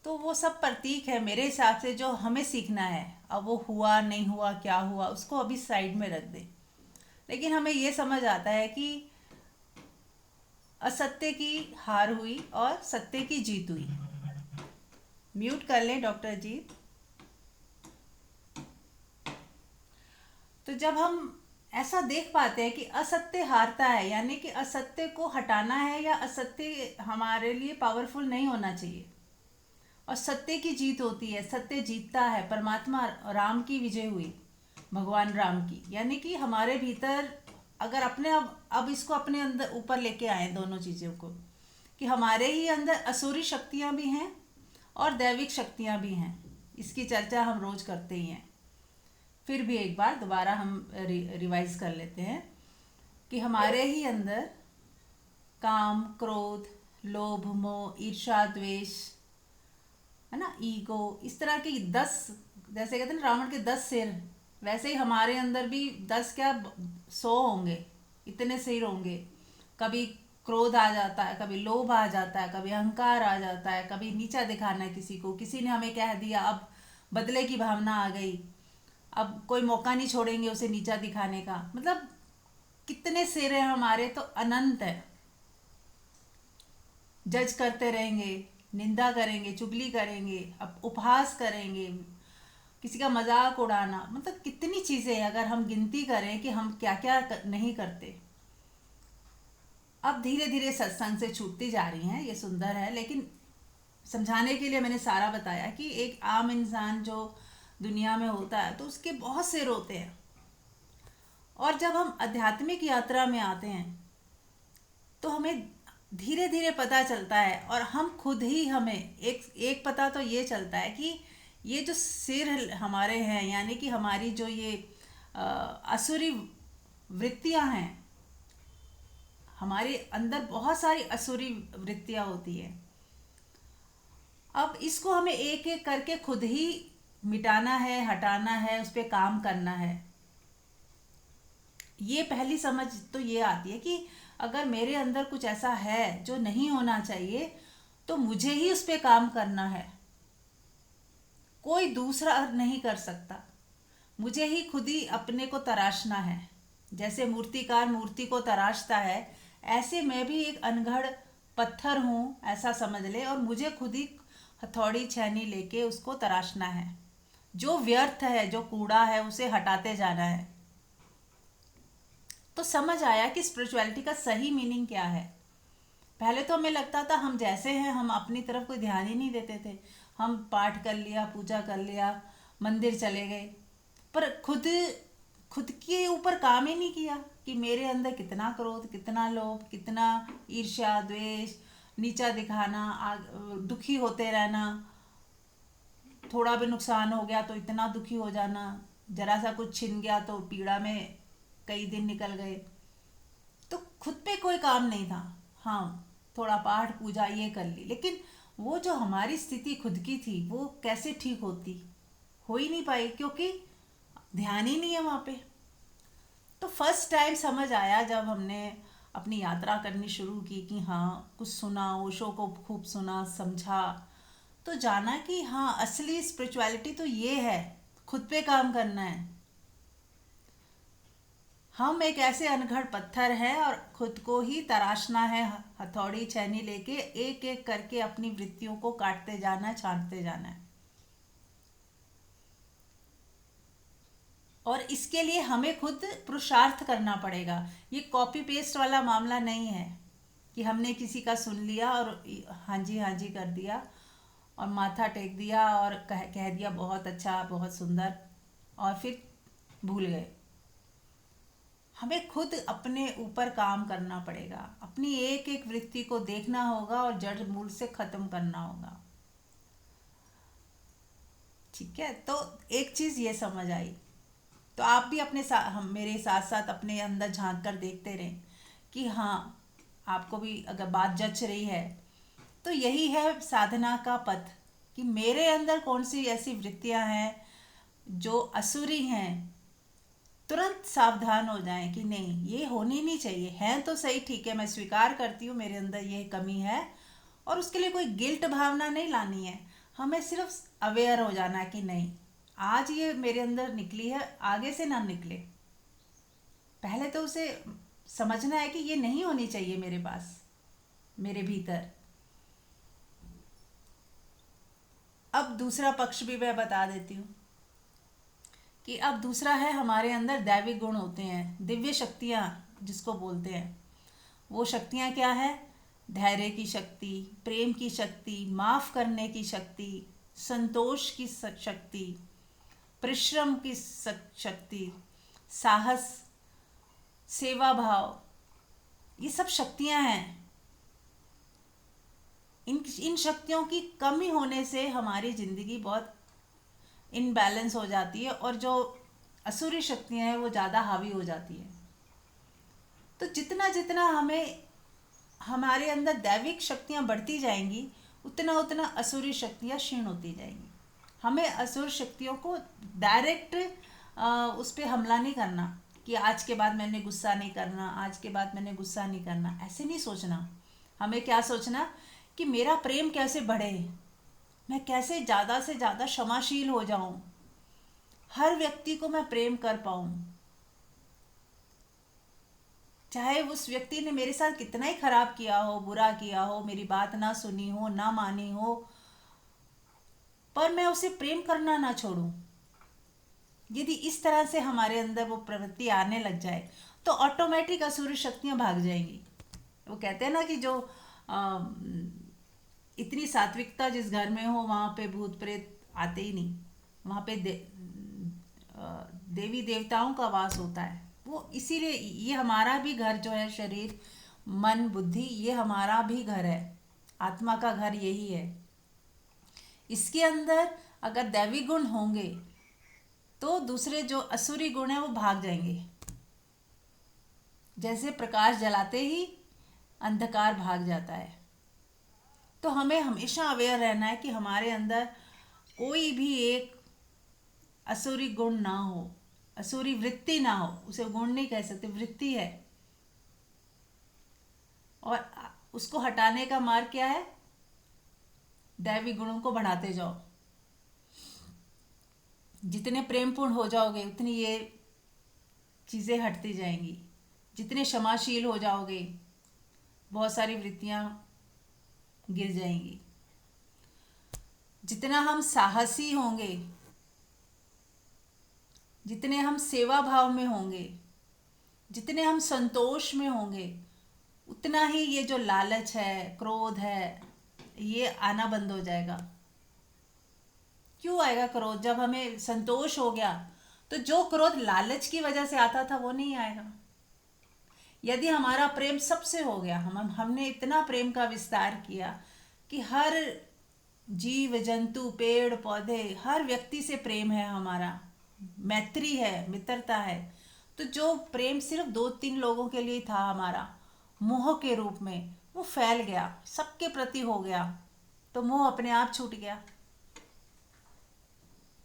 तो वो सब प्रतीक है मेरे हिसाब से, जो हमें सीखना है। अब वो हुआ नहीं हुआ, क्या हुआ, उसको अभी साइड में रख दे, लेकिन हमें ये समझ आता है कि असत्य की हार हुई और सत्य की जीत हुई। म्यूट कर लें डॉक्टर अजीत। तो जब हम ऐसा देख पाते हैं कि असत्य हारता है, यानी कि असत्य को हटाना है, या असत्य हमारे लिए पावरफुल नहीं होना चाहिए, और सत्य की जीत होती है, सत्य जीतता है। परमात्मा राम की विजय हुई, भगवान राम की, यानी कि हमारे भीतर अगर अपने अब इसको अपने अंदर ऊपर लेके आए दोनों चीज़ों को, कि हमारे ही अंदर असुरी शक्तियाँ भी हैं और दैविक शक्तियाँ भी हैं। इसकी चर्चा हम रोज करते ही हैं। फिर भी एक बार दोबारा हम रिवाइज कर लेते हैं कि हमारे ही अंदर काम, क्रोध, लोभ, मोह, ईर्ष्या, द्वेष, है ना, ईगो, इस तरह के 10, जैसे कहते हैं ना रावण के 10 सिर, वैसे ही हमारे अंदर भी 10 क्या 100 होंगे, इतने सिर होंगे। कभी क्रोध आ जाता है, कभी लोभ आ जाता है, कभी अहंकार आ जाता है, कभी नीचा दिखाना है किसी को, किसी ने हमें कह दिया, अब बदले की भावना आ गई, अब कोई मौका नहीं छोड़ेंगे उसे नीचा दिखाने का। मतलब कितने सिर हैं हमारे, तो अनंत है। जज करते रहेंगे, निंदा करेंगे, चुगली करेंगे, अब उपहास करेंगे, किसी का मजाक उड़ाना, मतलब कितनी चीज़ें हैं अगर हम गिनती करें कि हम क्या क्या नहीं करते। अब धीरे धीरे सत्संग से छूटती जा रही हैं, ये सुंदर है, लेकिन समझाने के लिए मैंने सारा बताया कि एक आम इंसान जो दुनिया में होता है तो उसके बहुत सिर होते हैं। और जब हम आध्यात्मिक यात्रा में आते हैं तो हमें धीरे धीरे पता चलता है, और हम खुद ही हमें एक एक पता तो ये चलता है कि ये जो सिर हमारे हैं, यानी कि हमारी जो ये असुरी वृत्तियां हैं, हमारे अंदर बहुत सारी असुरी वृत्तियां होती है। अब इसको हमें एक एक करके खुद ही मिटाना है, हटाना है, उस पर काम करना है। ये पहली समझ तो ये आती है कि अगर मेरे अंदर कुछ ऐसा है जो नहीं होना चाहिए, तो मुझे ही उस पर काम करना है, कोई दूसरा नहीं कर सकता। मुझे ही खुद ही अपने को तराशना है। जैसे मूर्तिकार मूर्ति को तराशता है, ऐसे मैं भी एक अनगढ़ पत्थर हूँ, ऐसा समझ ले, और मुझे खुद ही हथौड़ी छैनी लेके उसको तराशना है। जो व्यर्थ है, जो कूड़ा है, उसे हटाते जाना है। तो समझ आया कि स्पिरिचुअलिटी का सही मीनिंग क्या है। पहले तो हमें लगता था हम जैसे हैं, हम अपनी तरफ कोई ध्यान ही नहीं देते थे। हम पाठ कर लिया, पूजा कर लिया, मंदिर चले गए, पर खुद खुद के ऊपर काम ही नहीं किया कि मेरे अंदर कितना क्रोध, कितना लोभ, कितना ईर्ष्या, द्वेष, नीचा दिखाना, दुखी होते रहना, थोड़ा भी नुकसान हो गया तो इतना दुखी हो जाना, जरा सा कुछ छिन गया तो पीड़ा में कई दिन निकल गए। तो खुद पे कोई काम नहीं था। हाँ, थोड़ा पाठ पूजा ये कर ली, लेकिन वो जो हमारी स्थिति खुद की थी वो कैसे ठीक होती, हो ही नहीं पाई, क्योंकि ध्यान ही नहीं है वहाँ पे। तो फर्स्ट टाइम समझ आया जब हमने अपनी यात्रा करनी शुरू की कि हाँ, कुछ सुना, ओशो को खूब सुना, समझा, तो जाना कि हाँ, असली स्पिरिचुअलिटी तो ये है, खुद पे काम करना है। हम एक ऐसे अनगढ़ पत्थर हैं और खुद को ही तराशना है, हथौड़ी छैनी लेके एक एक करके अपनी वृत्तियों को काटते जाना है, छांटते जाना है। और इसके लिए हमें खुद पुरुषार्थ करना पड़ेगा। ये कॉपी पेस्ट वाला मामला नहीं है कि हमने किसी का सुन लिया और हाँ जी कर दिया और माथा टेक दिया और कह दिया बहुत अच्छा, बहुत सुंदर, और फिर भूल गए। हमें खुद अपने ऊपर काम करना पड़ेगा, अपनी एक एक वृत्ति को देखना होगा और जड़ मूल से खत्म करना होगा। ठीक है, तो एक चीज़ ये समझ आई। तो आप भी अपने हम मेरे साथ साथ अपने अंदर झांक कर देखते रहें कि हाँ, आपको भी अगर बात जच रही है तो यही है साधना का पथ, कि मेरे अंदर कौन सी ऐसी वृत्तियां हैं जो असुरी हैं। तुरंत सावधान हो जाएं कि नहीं, ये होनी नहीं चाहिए, है तो सही, ठीक है, मैं स्वीकार करती हूँ मेरे अंदर ये कमी है, और उसके लिए कोई गिल्ट भावना नहीं लानी है। हमें सिर्फ अवेयर हो जाना है कि नहीं, आज ये मेरे अंदर निकली है, आगे से ना निकले। पहले तो उसे समझना है कि ये नहीं होनी चाहिए मेरे पास, मेरे भीतर। अब दूसरा पक्ष भी मैं बता देती हूँ कि अब दूसरा है, हमारे अंदर दैविक गुण होते हैं, दिव्य शक्तियाँ जिसको बोलते हैं। वो शक्तियाँ क्या है? धैर्य की शक्ति, प्रेम की शक्ति, माफ़ करने की शक्ति, संतोष की शक्ति, परिश्रम की शक्ति, साहस, सेवा भाव, ये सब शक्तियाँ हैं। इन शक्तियों की कमी होने से हमारी ज़िंदगी बहुत इनबैलेंस हो जाती है, और जो असुरी शक्तियाँ हैं वो ज़्यादा हावी हो जाती है। तो जितना जितना हमें हमारे अंदर दैविक शक्तियाँ बढ़ती जाएंगी, उतना उतना असुरी शक्तियाँ क्षीण होती जाएंगी। हमें असुर शक्तियों को डायरेक्ट उस पर हमला नहीं करना कि आज के बाद मैंने गुस्सा नहीं करना, आज के बाद मैंने गुस्सा नहीं करना, ऐसे नहीं सोचना। हमें क्या सोचना कि मेरा प्रेम कैसे बढ़े, मैं कैसे ज़्यादा से ज़्यादा क्षमाशील हो जाऊं, हर व्यक्ति को मैं प्रेम कर पाऊं, चाहे उस व्यक्ति ने मेरे साथ कितना ही खराब किया हो, बुरा किया हो, मेरी बात ना सुनी हो, ना मानी हो, पर मैं उसे प्रेम करना ना छोड़ूं। यदि इस तरह से हमारे अंदर वो प्रवृत्ति आने लग जाए तो ऑटोमेटिक असुरी शक्तियां भाग जाएंगी। वो कहते हैं ना कि जो इतनी सात्विकता जिस घर में हो वहाँ पे भूत प्रेत आते ही नहीं, वहाँ पे देवी देवताओं का वास होता है। वो इसीलिए ये हमारा भी घर जो है, शरीर मन बुद्धि, ये हमारा भी घर है, आत्मा का घर यही है। इसके अंदर अगर दैवी गुण होंगे तो दूसरे जो असुरी गुण हैं वो भाग जाएंगे। जैसे प्रकाश जलाते ही अंधकार भाग जाता है। तो हमें हमेशा अवेयर रहना है कि हमारे अंदर कोई भी एक असुरी गुण ना हो, असुरी वृत्ति ना हो। उसे गुण नहीं कह सकते, वृत्ति है। और उसको हटाने का मार्ग क्या है? दैवी गुणों को बढ़ाते जाओ। जितने प्रेमपूर्ण हो जाओगे उतनी ये चीज़ें हटती जाएंगी। जितने क्षमाशील हो जाओगे बहुत सारी वृत्तियां गिर जाएंगी। जितना हम साहसी होंगे, जितने हम सेवा भाव में होंगे, जितने हम संतोष में होंगे, उतना ही ये जो लालच है, क्रोध है, ये आना बंद हो जाएगा। क्यों आएगा क्रोध? जब हमें संतोष हो गया तो जो क्रोध लालच की वजह से आता था वो नहीं आएगा। यदि हमारा प्रेम सबसे हो गया, हमने इतना प्रेम का विस्तार किया कि हर जीव जंतु पेड़ पौधे हर व्यक्ति से प्रेम है, हमारा मैत्री है, मित्रता है, तो जो प्रेम सिर्फ 2-3 लोगों के लिए था हमारा मोह के रूप में, वो फैल गया, सबके प्रति हो गया, तो मोह अपने आप छूट गया।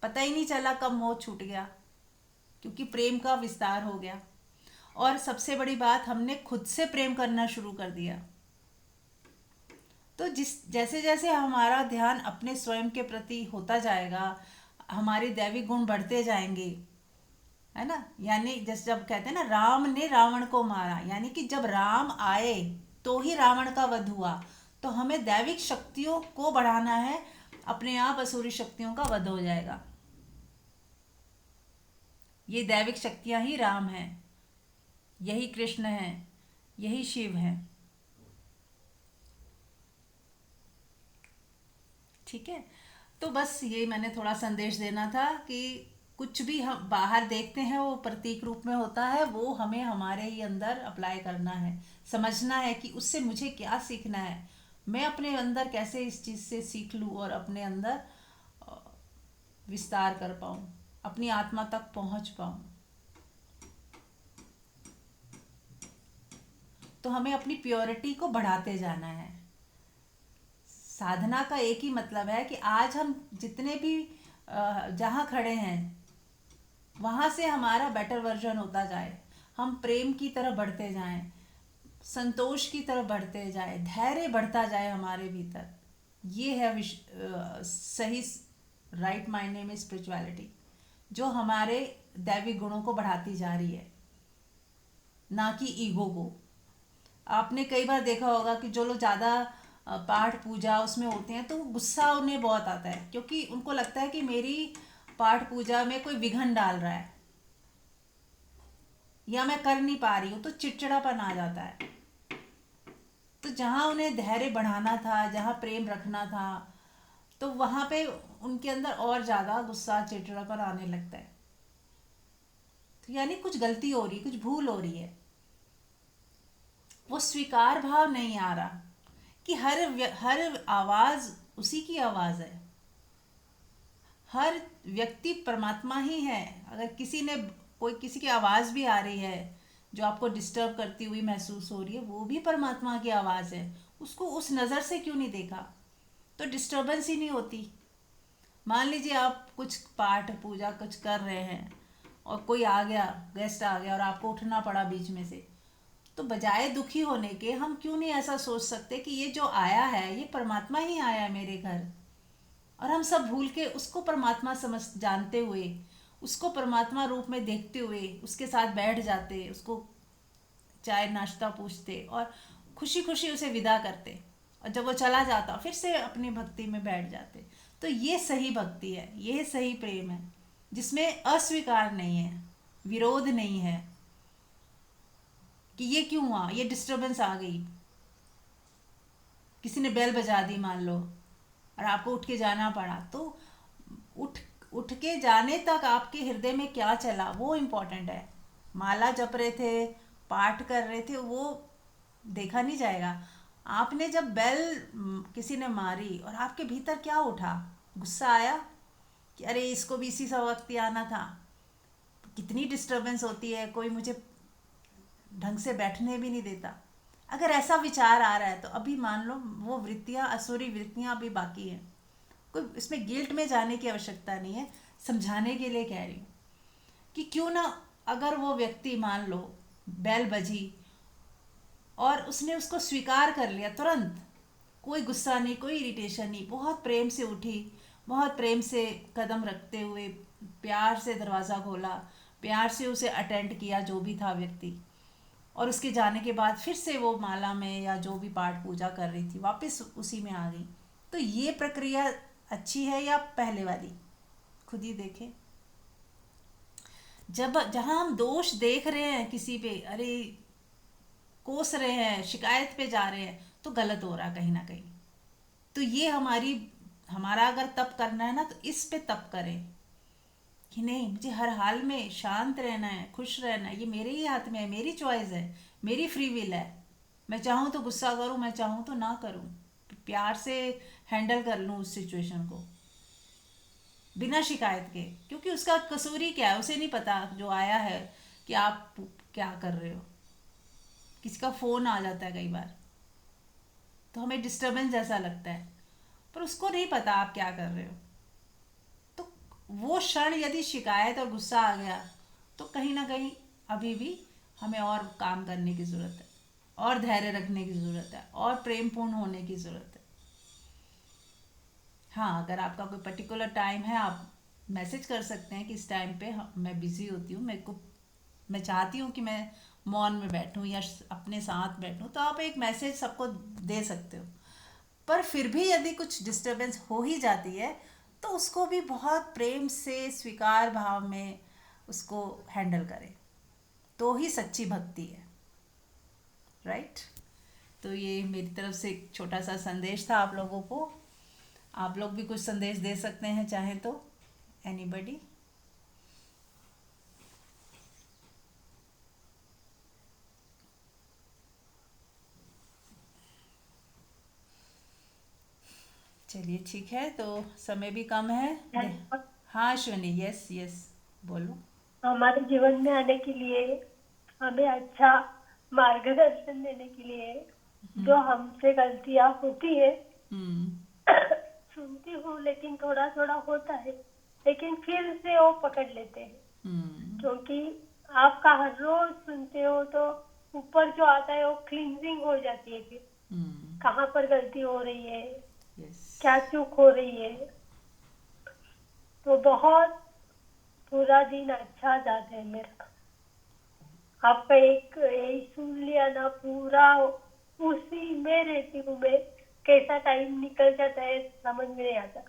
पता ही नहीं चला कब मोह छूट गया, क्योंकि प्रेम का विस्तार हो गया। और सबसे बड़ी बात, हमने खुद से प्रेम करना शुरू कर दिया। तो जैसे जैसे हमारा ध्यान अपने स्वयं के प्रति होता जाएगा, हमारे दैवी गुण बढ़ते जाएंगे, है ना। यानी जैसे जब कहते हैं ना, राम ने रावण को मारा, यानी कि जब राम आए तो ही रावण का वध हुआ। तो हमें दैविक शक्तियों को बढ़ाना है, अपने आप असुरी शक्तियों का वध हो जाएगा। ये दैविक शक्तियां ही राम हैं, यही कृष्ण हैं, यही शिव हैं। ठीक है। तो बस ये मैंने थोड़ा संदेश देना था कि कुछ भी हम बाहर देखते हैं वो प्रतीक रूप में होता है, वो हमें हमारे ही अंदर अप्लाई करना है। समझना है कि उससे मुझे क्या सीखना है, मैं अपने अंदर कैसे इस चीज़ से सीख लूँ और अपने अंदर विस्तार कर पाऊँ, अपनी आत्मा तक पहुँच पाऊँ। तो हमें अपनी प्योरिटी को बढ़ाते जाना है। साधना का एक ही मतलब है कि आज हम जितने भी जहाँ खड़े हैं वहाँ से हमारा बेटर वर्जन होता जाए, हम प्रेम की तरफ बढ़ते जाएं, संतोष की तरफ बढ़ते जाए, धैर्य बढ़ता जाए हमारे भीतर। ये है सही राइट मायने में स्पिरिचुअलिटी, जो हमारे दैवी गुणों को बढ़ाती जा रही है, ना कि ईगो को। आपने कई बार देखा होगा कि जो लोग ज़्यादा पाठ पूजा उसमें होते हैं तो गुस्सा उन्हें बहुत आता है, क्योंकि उनको लगता है कि मेरी पाठ पूजा में कोई विघन डाल रहा है या मैं कर नहीं पा रही हूँ, तो चिड़चिड़ापन आ जाता है। तो जहाँ उन्हें धैर्य बढ़ाना था, जहाँ प्रेम रखना था, तो वहाँ पे उनके अंदर और ज़्यादा गुस्सा चिड़चिड़ापन आने लगता है। तो यानी कुछ गलती हो रही, कुछ भूल हो रही है। वो स्वीकार भाव नहीं आ रहा कि हर आवाज़ उसी की आवाज़ है, हर व्यक्ति परमात्मा ही है। अगर किसी ने कोई किसी की आवाज़ भी आ रही है जो आपको डिस्टर्ब करती हुई महसूस हो रही है, वो भी परमात्मा की आवाज़ है। उसको उस नज़र से क्यों नहीं देखा, तो डिस्टर्बेंस ही नहीं होती। मान लीजिए आप कुछ पाठ पूजा कुछ कर रहे हैं और कोई आ गया, गेस्ट आ गया और आपको उठना पड़ा बीच में से, तो बजाय दुखी होने के हम क्यों नहीं ऐसा सोच सकते कि ये जो आया है ये परमात्मा ही आया है मेरे घर। और हम सब भूल के उसको परमात्मा समझ जानते हुए, उसको परमात्मा रूप में देखते हुए उसके साथ बैठ जाते, उसको चाय नाश्ता पूछते और खुशी खुशी उसे विदा करते। और जब वो चला जाता फिर से अपनी भक्ति में बैठ जाते। तो ये सही भक्ति है, ये सही प्रेम है, जिसमें अस्वीकार नहीं है, विरोध नहीं है कि ये क्यों हुआ, ये डिस्टरबेंस आ गई, किसी ने बेल बजा दी मान लो और आपको उठ के जाना पड़ा, तो उठ उठ के जाने तक आपके हृदय में क्या चला वो इम्पोर्टेंट है। माला जप रहे थे, पाठ कर रहे थे, वो देखा नहीं जाएगा। आपने जब बेल किसी ने मारी और आपके भीतर क्या उठा, गुस्सा आया कि अरे इसको भी इसी सा वक्त ही आना था। कितनी डिस्टरबेंस होती है, कोई मुझे ढंग से बैठने भी नहीं देता। अगर ऐसा विचार आ रहा है तो अभी मान लो वो वृत्तियाँ, असुरी वृत्तियाँ अभी बाकी हैं। कोई इसमें गिल्ट में जाने की आवश्यकता नहीं है, समझाने के लिए कह रही हूँ कि क्यों ना, अगर वो व्यक्ति मान लो बेल बजी और उसने उसको स्वीकार कर लिया तुरंत, कोई गुस्सा नहीं, कोई इरिटेशन नहीं, बहुत प्रेम से उठी, बहुत प्रेम से कदम रखते हुए प्यार से दरवाज़ा खोला, प्यार से उसे अटेंड किया जो भी था व्यक्ति, और उसके जाने के बाद फिर से वो माला में या जो भी पाठ पूजा कर रही थी वापस उसी में आ गई। तो ये प्रक्रिया अच्छी है या पहले वाली, खुद ही देखें। जब जहाँ हम दोष देख रहे हैं किसी पे, अरे कोस रहे हैं, शिकायत पे जा रहे हैं, तो गलत हो रहा कहीं ना कहीं। तो ये हमारा अगर तप करना है ना तो इस पे तप करें कि नहीं, मुझे हर हाल में शांत रहना है, खुश रहना है, ये मेरे ही हाथ में है, मेरी चॉइस है, मेरी फ्री विल है। मैं चाहूँ तो गुस्सा करूँ, मैं चाहूँ तो ना करूँ, प्यार से हैंडल कर लूँ उस सिचुएशन को बिना शिकायत के। क्योंकि उसका कसूरी क्या है, उसे नहीं पता जो आया है कि आप क्या कर रहे हो। किसी का फ़ोन आ जाता है कई बार तो हमें डिस्टरबेंस जैसा लगता है, पर उसको नहीं पता आप क्या कर रहे हो। तो वो क्षण यदि शिकायत और गुस्सा आ गया तो कहीं ना कहीं अभी भी हमें और काम करने की ज़रूरत है, और धैर्य रखने की ज़रूरत है, और प्रेमपूर्ण होने की ज़रूरत है। हाँ, अगर आपका कोई पर्टिकुलर टाइम है, आप मैसेज कर सकते हैं कि इस टाइम पे मैं बिज़ी होती हूँ, मैं चाहती हूँ कि मैं मौन में बैठूँ या अपने साथ बैठूँ, तो आप एक मैसेज सबको दे सकते हो। पर फिर भी यदि कुछ डिस्टरबेंस हो ही जाती है तो उसको भी बहुत प्रेम से स्वीकार भाव में उसको हैंडल करें, तो ही सच्ची भक्ति है। राइट। तो ये मेरी तरफ से एक छोटा सा संदेश था आप लोगों को। आप लोग भी कुछ संदेश दे सकते हैं चाहे तो, एनीबडी। चलिए ठीक है, तो समय भी कम है। हाँ अश्विनी, यस यस, बोलो। हमारे जीवन में आने के लिए, हमें अच्छा मार्गदर्शन देने के लिए, जो हमसे गलतियां होती है हम्म। सुनती हूँ, लेकिन थोड़ा थोड़ा होता है, लेकिन फिर से वो पकड़ लेते हैं। हम्म। क्योंकि आपका हर रोज सुनते हो तो ऊपर जो आता है वो क्लींजिंग हो जाती है। फिर हम्म। कहाँ पर गलती हो रही है, यस। क्या चूक हो रही है, तो बहुत पूरा दिन अच्छा जाता है मेरा। आपका एक यही सुन लिया ना, पूरा उसी में रहती हूँ मैं। कैसा टाइम निकल जाता है समझ में नहीं आता,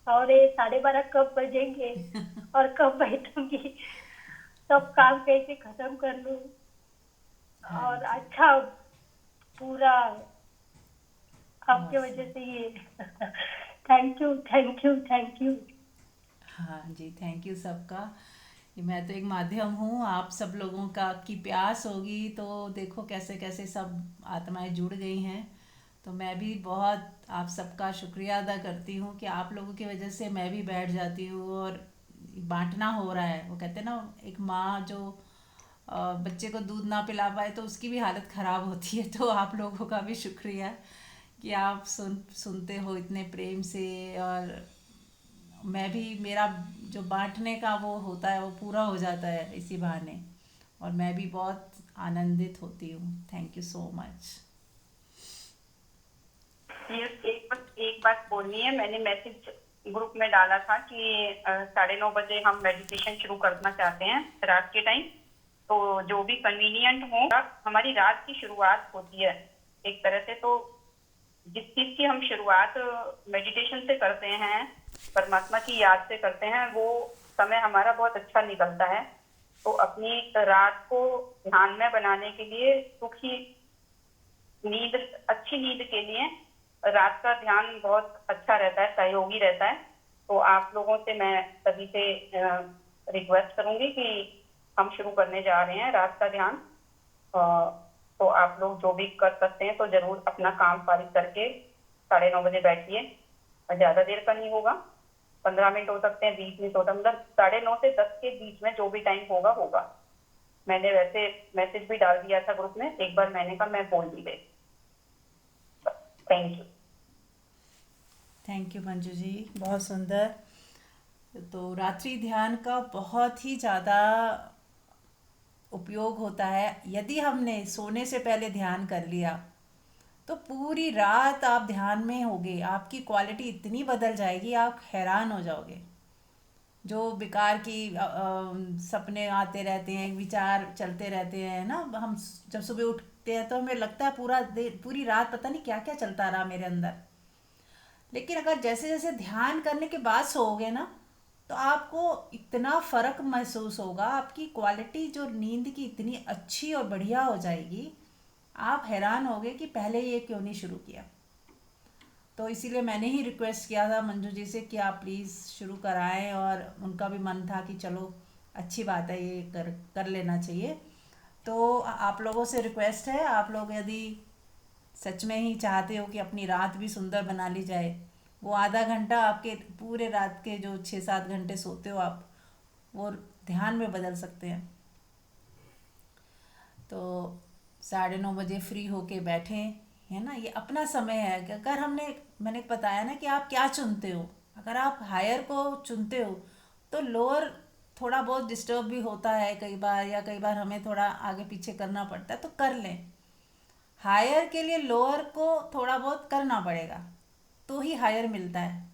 और ये 12:30 कब बजेंगे और कब बैठूंगी, सब काम कैसे खत्म कर लूं, हाँ और जी। अच्छा पूरा आपके वजह Awesome. से ये thank you thank you thank you. हाँ जी, थैंक यू सबका। ये मैं तो एक माध्यम हूँ, आप सब लोगों का की प्यास होगी तो देखो कैसे कैसे सब आत्माएं जुड़ गई हैं। तो मैं भी बहुत आप सबका शुक्रिया अदा करती हूँ कि आप लोगों की वजह से मैं भी बैठ जाती हूँ और बांटना हो रहा है। वो कहते हैं ना, एक माँ जो बच्चे को दूध ना पिला पाए तो उसकी भी हालत ख़राब होती है। तो आप लोगों का भी शुक्रिया कि आप सुनते हो इतने प्रेम से। और मैं भी, मेरा जो बांटने का वो होता है वो पूरा हो जाता है इसी बहाने, और मैं भी बहुत आनंदित होती हूँ। Thank you so much. ये एक बात बोलनी है। मैंने मैसेज ग्रुप में डाला था कि 9:30 बजे हम मेडिटेशन शुरू करना चाहते हैं रात के टाइम। तो जो भी कन्वीनियंट हो, हमारी रात की शुरुआत होती है एक तरह से। तो जिस चीज की हम शुरुआत मेडिटेशन से करते हैं, परमात्मा की याद से करते हैं, वो समय हमारा बहुत अच्छा निकलता है। तो अपनी रात को ध्यान में बनाने के लिए, सुखी नींद, अच्छी नींद के लिए रात का ध्यान बहुत अच्छा रहता है, सहयोगी रहता है। तो आप लोगों से, मैं सभी से रिक्वेस्ट करूंगी कि हम शुरू करने जा रहे हैं रात का ध्यान। अ, तो आप लोग जो भी कर सकते हैं तो जरूर अपना काम फारिग करके 9:30 बजे बैठिए। ज्यादा देर का नहीं होगा, 15 मिनट हो सकते हैं, 20 मिनट हो सकते हैं, मतलब 9:30 से 10 के बीच में जो भी टाइम होगा होगा। मैंने वैसे मैसेज भी डाल दिया था ग्रुप में, एक बार मैंने कहा मैं बोल दी गई। Thank you. Thank you Manju ji, बहुत सुंदर। तो रात्रि ध्यान का बहुत ही ज़्यादा उपयोग होता है। यदि हमने सोने से पहले ध्यान कर लिया तो पूरी रात आप ध्यान में होगे, आपकी क्वालिटी इतनी बदल जाएगी, आप हैरान हो जाओगे। जो बेकार की सपने आते रहते हैं, विचार चलते रहते हैं ना, हम जब सुबह उठते हैं तो हमें लगता है पूरी रात पता नहीं क्या क्या चलता रहा मेरे अंदर। लेकिन अगर जैसे जैसे ध्यान करने के बाद सोओगे ना, तो आपको इतना फ़र्क महसूस होगा, आपकी क्वालिटी जो नींद की इतनी अच्छी और बढ़िया हो जाएगी, आप हैरान होगे कि पहले ये क्यों नहीं शुरू किया। तो इसीलिए मैंने ही रिक्वेस्ट किया था मंजू जी से कि आप प्लीज़ शुरू कराएं, और उनका भी मन था कि चलो अच्छी बात है, ये कर कर लेना चाहिए। तो आप लोगों से रिक्वेस्ट है, आप लोग यदि सच में ही चाहते हो कि अपनी रात भी सुंदर बना ली जाए, वो आधा घंटा आपके पूरे रात के जो 6-7 घंटे सोते हो आप, वो ध्यान में बदल सकते हैं। तो 9:30 बजे फ्री होके बैठें, है ना, ये अपना समय है। कि अगर मैंने बताया ना कि आप क्या चुनते हो। अगर आप हायर को चुनते हो तो लोअर थोड़ा बहुत डिस्टर्ब भी होता है कई बार, या कई बार हमें थोड़ा आगे पीछे करना पड़ता है, तो कर लें। हायर के लिए लोअर को थोड़ा बहुत करना पड़ेगा, तो ही हायर मिलता है।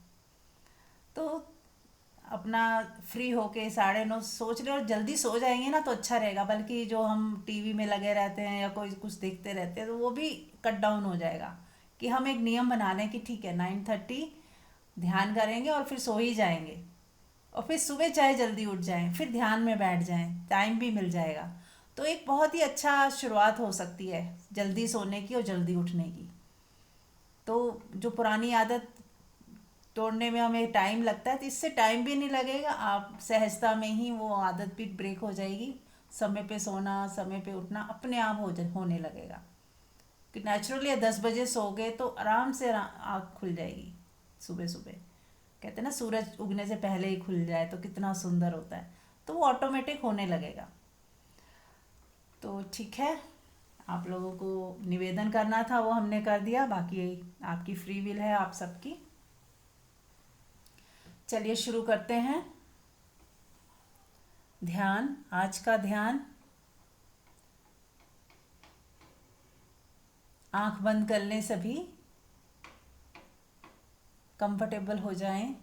तो अपना फ्री होके 9:30 सोच रहे, और जल्दी सो जाएंगे ना तो अच्छा रहेगा। बल्कि जो हम टीवी में लगे रहते हैं या कोई कुछ देखते रहते हैं, तो वो भी कट डाउन हो जाएगा। कि हम एक नियम बना लें कि ठीक है 9:30 ध्यान करेंगे और फिर सो ही जाएंगे, और फिर सुबह चाहे जल्दी उठ जाएं, फिर ध्यान में बैठ जाएं, टाइम भी मिल जाएगा। तो एक बहुत ही अच्छा शुरुआत हो सकती है जल्दी सोने की और जल्दी उठने की। तो जो पुरानी आदत तोड़ने में हमें टाइम लगता है, तो इससे टाइम भी नहीं लगेगा, आप सहजता में ही वो आदत भी ब्रेक हो जाएगी। समय पे सोना, समय पे उठना अपने आप होने लगेगा। कि नेचुरली 10 बजे सो गए तो आराम से आँख खुल जाएगी सुबह सुबह। कहते हैं ना, सूरज उगने से पहले ही खुल जाए तो कितना सुंदर होता है। तो वो ऑटोमेटिक होने लगेगा। तो ठीक है, आप लोगों को निवेदन करना था वो हमने कर दिया, बाकी आपकी फ्री विल है आप सबकी। चलिए शुरू करते हैं ध्यान। आज का ध्यान, आंख बंद कर लें, सभी कंफर्टेबल हो जाएं।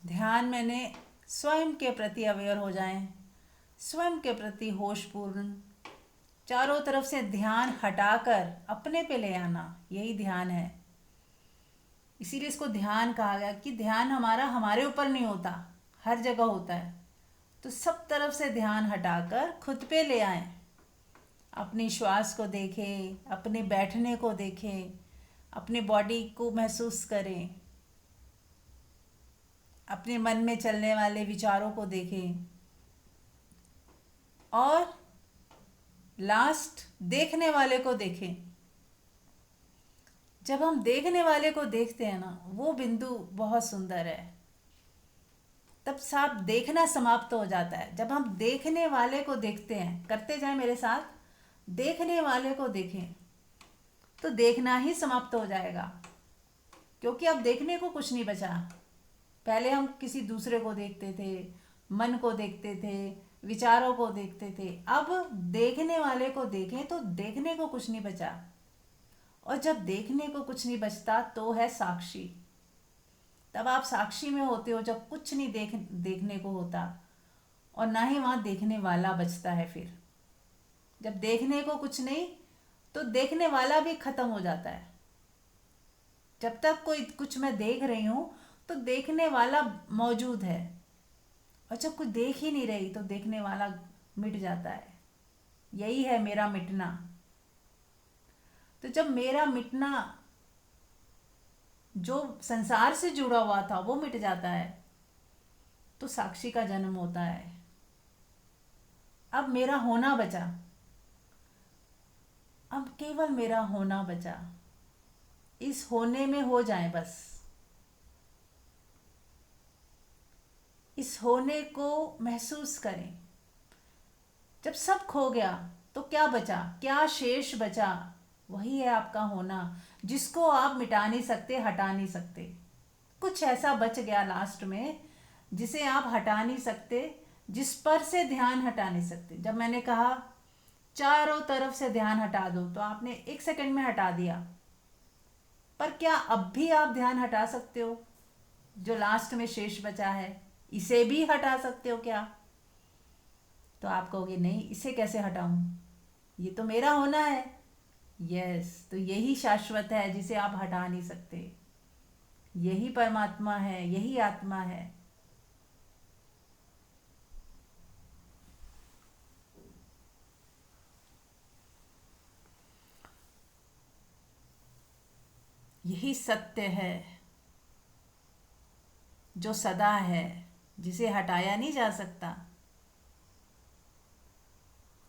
ध्यान मैंने स्वयं के प्रति अवेयर हो जाएं, स्वयं के प्रति होशपूर्ण, चारों तरफ से ध्यान हटाकर अपने पे ले आना, यही ध्यान है। इसीलिए इसको ध्यान कहा गया कि ध्यान हमारा हमारे ऊपर नहीं होता, हर जगह होता है। तो सब तरफ से ध्यान हटाकर खुद पे ले आएं। अपनी श्वास को देखें, अपने बैठने को देखें, अपने बॉडी को महसूस करें, अपने मन में चलने वाले विचारों को देखें, और लास्ट देखने वाले को देखें। जब हम देखने वाले को देखते हैं ना, वो बिंदु बहुत सुंदर है। तब साफ देखना समाप्त हो जाता है। जब हम देखने वाले को देखते हैं, करते जाएं मेरे साथ, देखने वाले को देखें तो देखना ही समाप्त हो जाएगा, क्योंकि अब देखने को कुछ नहीं बचा। पहले हम किसी दूसरे को देखते थे, मन को देखते थे, विचारों को देखते थे। अब देखने वाले को देखें तो देखने को कुछ नहीं बचा। और जब देखने को कुछ नहीं बचता तो है साक्षी। तब आप साक्षी में होते हो, जब कुछ नहीं देखने को होता, और ना ही वहाँ देखने वाला बचता है। फिर जब देखने को कुछ नहीं, तो देखने वाला भी खत्म हो जाता है। जब तक कोई कुछ मैं देख रही हूँ तो देखने वाला मौजूद है, और जब कुछ देख ही नहीं रही तो देखने वाला मिट जाता है। यही है मेरा मिटना। तो जब मेरा मिटना, जो संसार से जुड़ा हुआ था, वो मिट जाता है, तो साक्षी का जन्म होता है। अब मेरा होना बचा, अब केवल मेरा होना बचा। इस होने में हो जाए बस। इस होने को महसूस करें। जब सब खो गया तो क्या बचा, क्या शेष बचा? वही है आपका होना, जिसको आप मिटा नहीं सकते, हटा नहीं सकते। कुछ ऐसा बच गया लास्ट में जिसे आप हटा नहीं सकते, जिस पर से ध्यान हटा नहीं सकते। जब मैंने कहा चारों तरफ से ध्यान हटा दो, तो आपने 1 सेकंड में हटा दिया। पर क्या अब भी आप ध्यान हटा सकते हो? जो लास्ट में शेष बचा है, इसे भी हटा सकते हो क्या? तो आप कहोगे नहीं, इसे कैसे हटाऊं, ये तो मेरा होना है। यस, तो यही शाश्वत है जिसे आप हटा नहीं सकते। यही परमात्मा है, यही आत्मा है। यही सत्य है जो सदा है, जिसे हटाया नहीं जा सकता।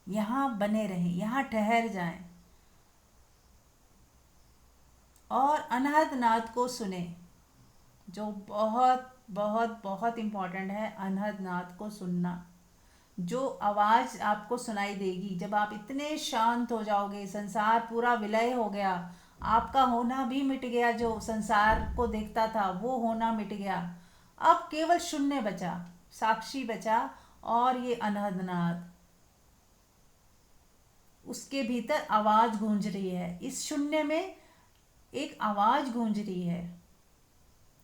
यहाँ बने रहें, यहाँ ठहर जाएं, और अनहद नाद को सुने, जो बहुत बहुत बहुत इम्पोर्टेंट है। अनहद नाद को सुनना, जो आवाज़ आपको सुनाई देगी जब आप इतने शांत हो जाओगे। संसार पूरा विलय हो गया, आपका होना भी मिट गया। जो संसार को देखता था वो होना मिट गया। अब केवल शून्य बचा, साक्षी बचा, और ये अनहद नाद। उसके भीतर आवाज़ गूंज रही है। इस शून्य में एक आवाज़ गूंज रही है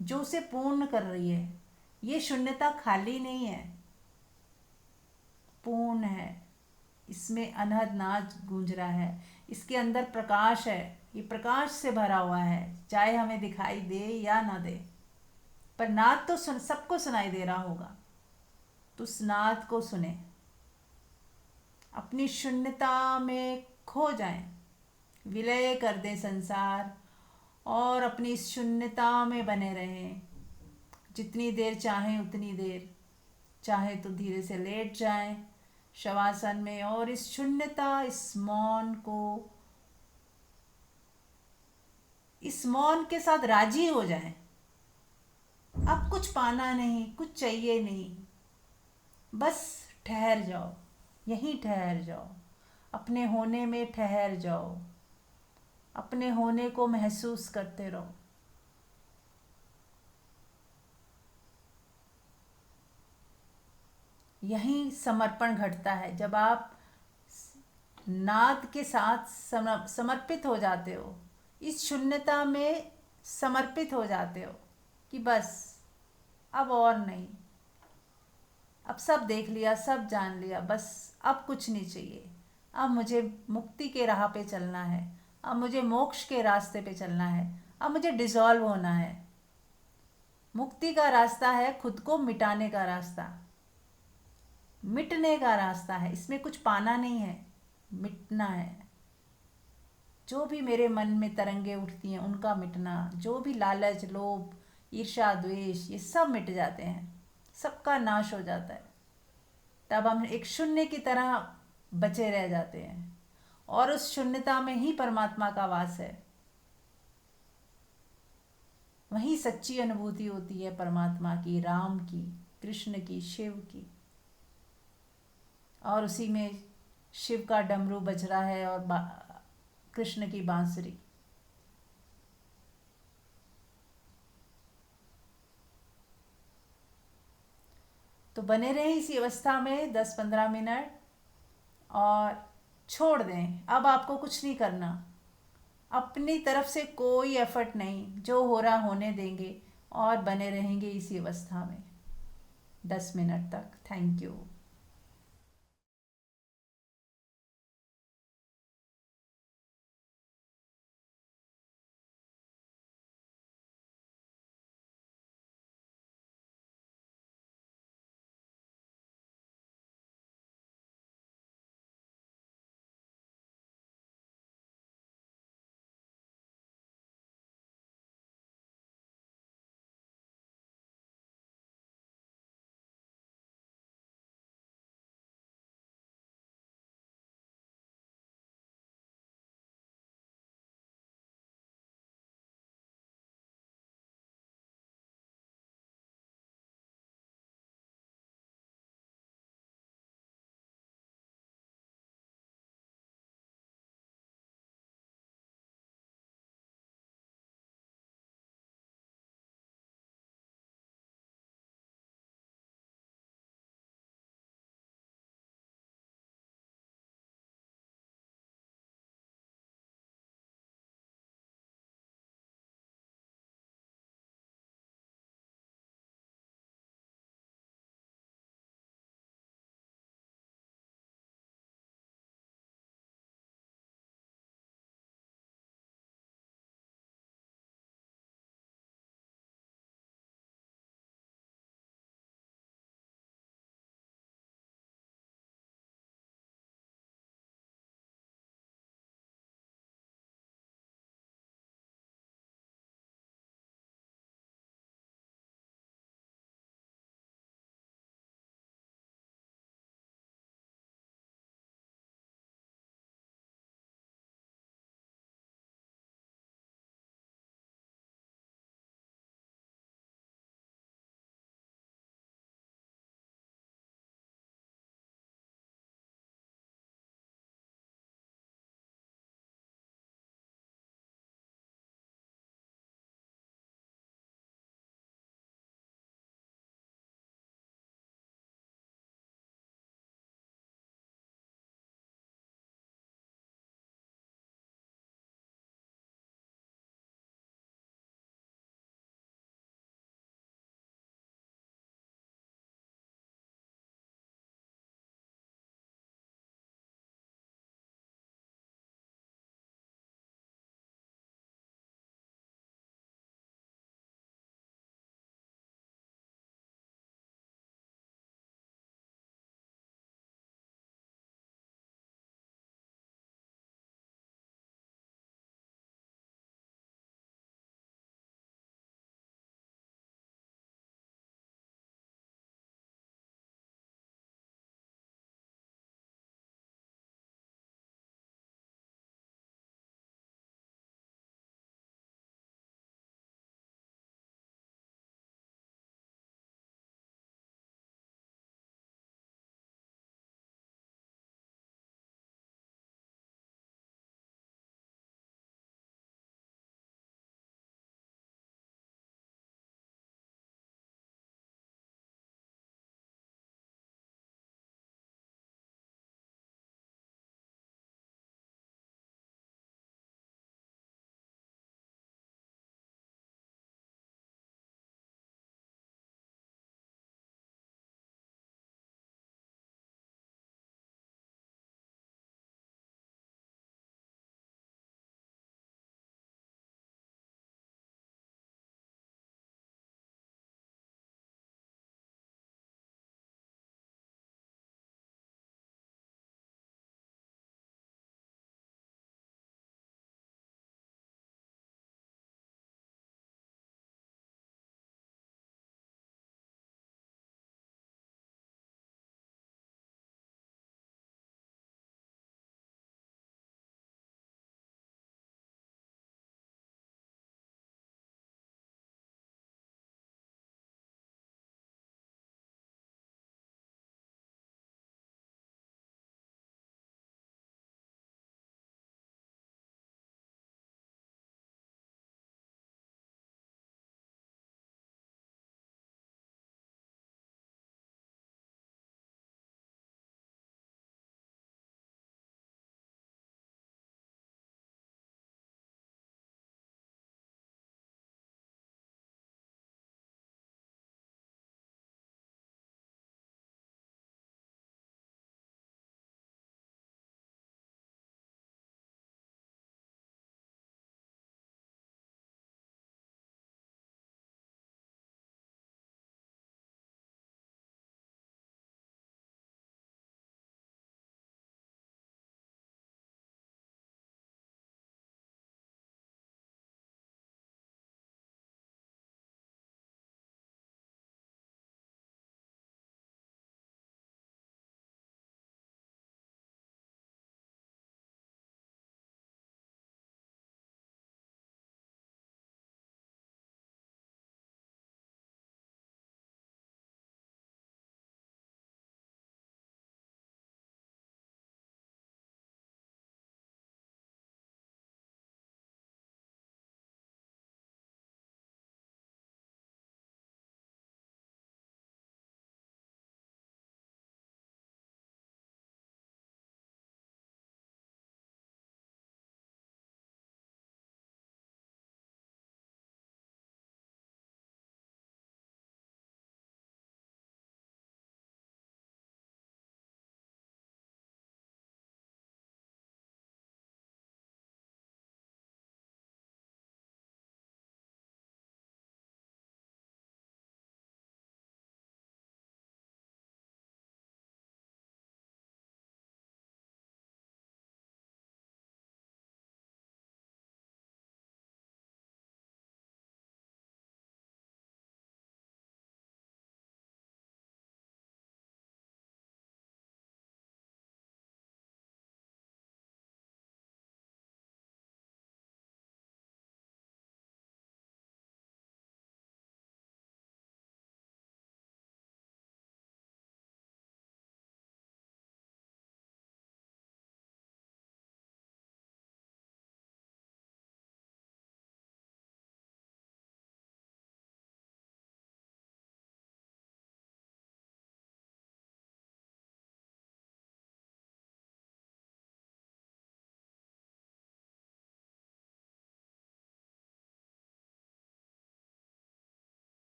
जो उसे पूर्ण कर रही है। ये शून्यता खाली नहीं है, पूर्ण है। इसमें अनहद नाद गूंज रहा है। इसके अंदर प्रकाश है, ये प्रकाश से भरा हुआ है, चाहे हमें दिखाई दे या ना दे। पर नाद तो सबको सुनाई दे रहा होगा। तो उस नाद को सुने, अपनी शून्यता में खो जाएं, विलय कर दें संसार, और अपनी इस शून्यता में बने रहें। जितनी देर चाहें उतनी देर, चाहे तो धीरे से लेट जाएं शवासन में, और इस शून्यता, इस मौन को, इस मौन के साथ राजी हो जाएं। अब कुछ पाना नहीं, कुछ चाहिए नहीं, बस ठहर जाओ, यहीं ठहर जाओ, अपने होने में ठहर जाओ, अपने होने को महसूस करते रहो। यहीं समर्पण घटता है। जब आप नाद के साथ समर्पित हो जाते हो, इस शून्यता में समर्पित हो जाते हो कि बस अब और नहीं, अब सब देख लिया, सब जान लिया, बस अब कुछ नहीं चाहिए। अब मुझे मुक्ति के राह पे चलना है, अब मुझे मोक्ष के रास्ते पे चलना है, अब मुझे डिसॉल्व होना है। मुक्ति का रास्ता है खुद को मिटाने का रास्ता, मिटने का रास्ता है। इसमें कुछ पाना नहीं है, मिटना है। जो भी मेरे मन में तरंगे उठती हैं उनका मिटना, जो भी लालच, लोभ, ईर्ष्या, द्वेष, ये सब मिट जाते हैं, सबका नाश हो जाता है। तब हम एक शून्य की तरह बचे रह जाते हैं। और उस शून्यता में ही परमात्मा का वास है, वही सच्ची अनुभूति होती है परमात्मा की, राम की, कृष्ण की, शिव की। और उसी में शिव का डमरू बज रहा है और कृष्ण की बांसुरी। तो बने रहें इसी अवस्था में 10-15 मिनट और छोड़ दें। अब आपको कुछ नहीं करना, अपनी तरफ से कोई एफर्ट नहीं, जो हो रहा होने देंगे और बने रहेंगे इसी अवस्था में 10 मिनट तक। Thank you.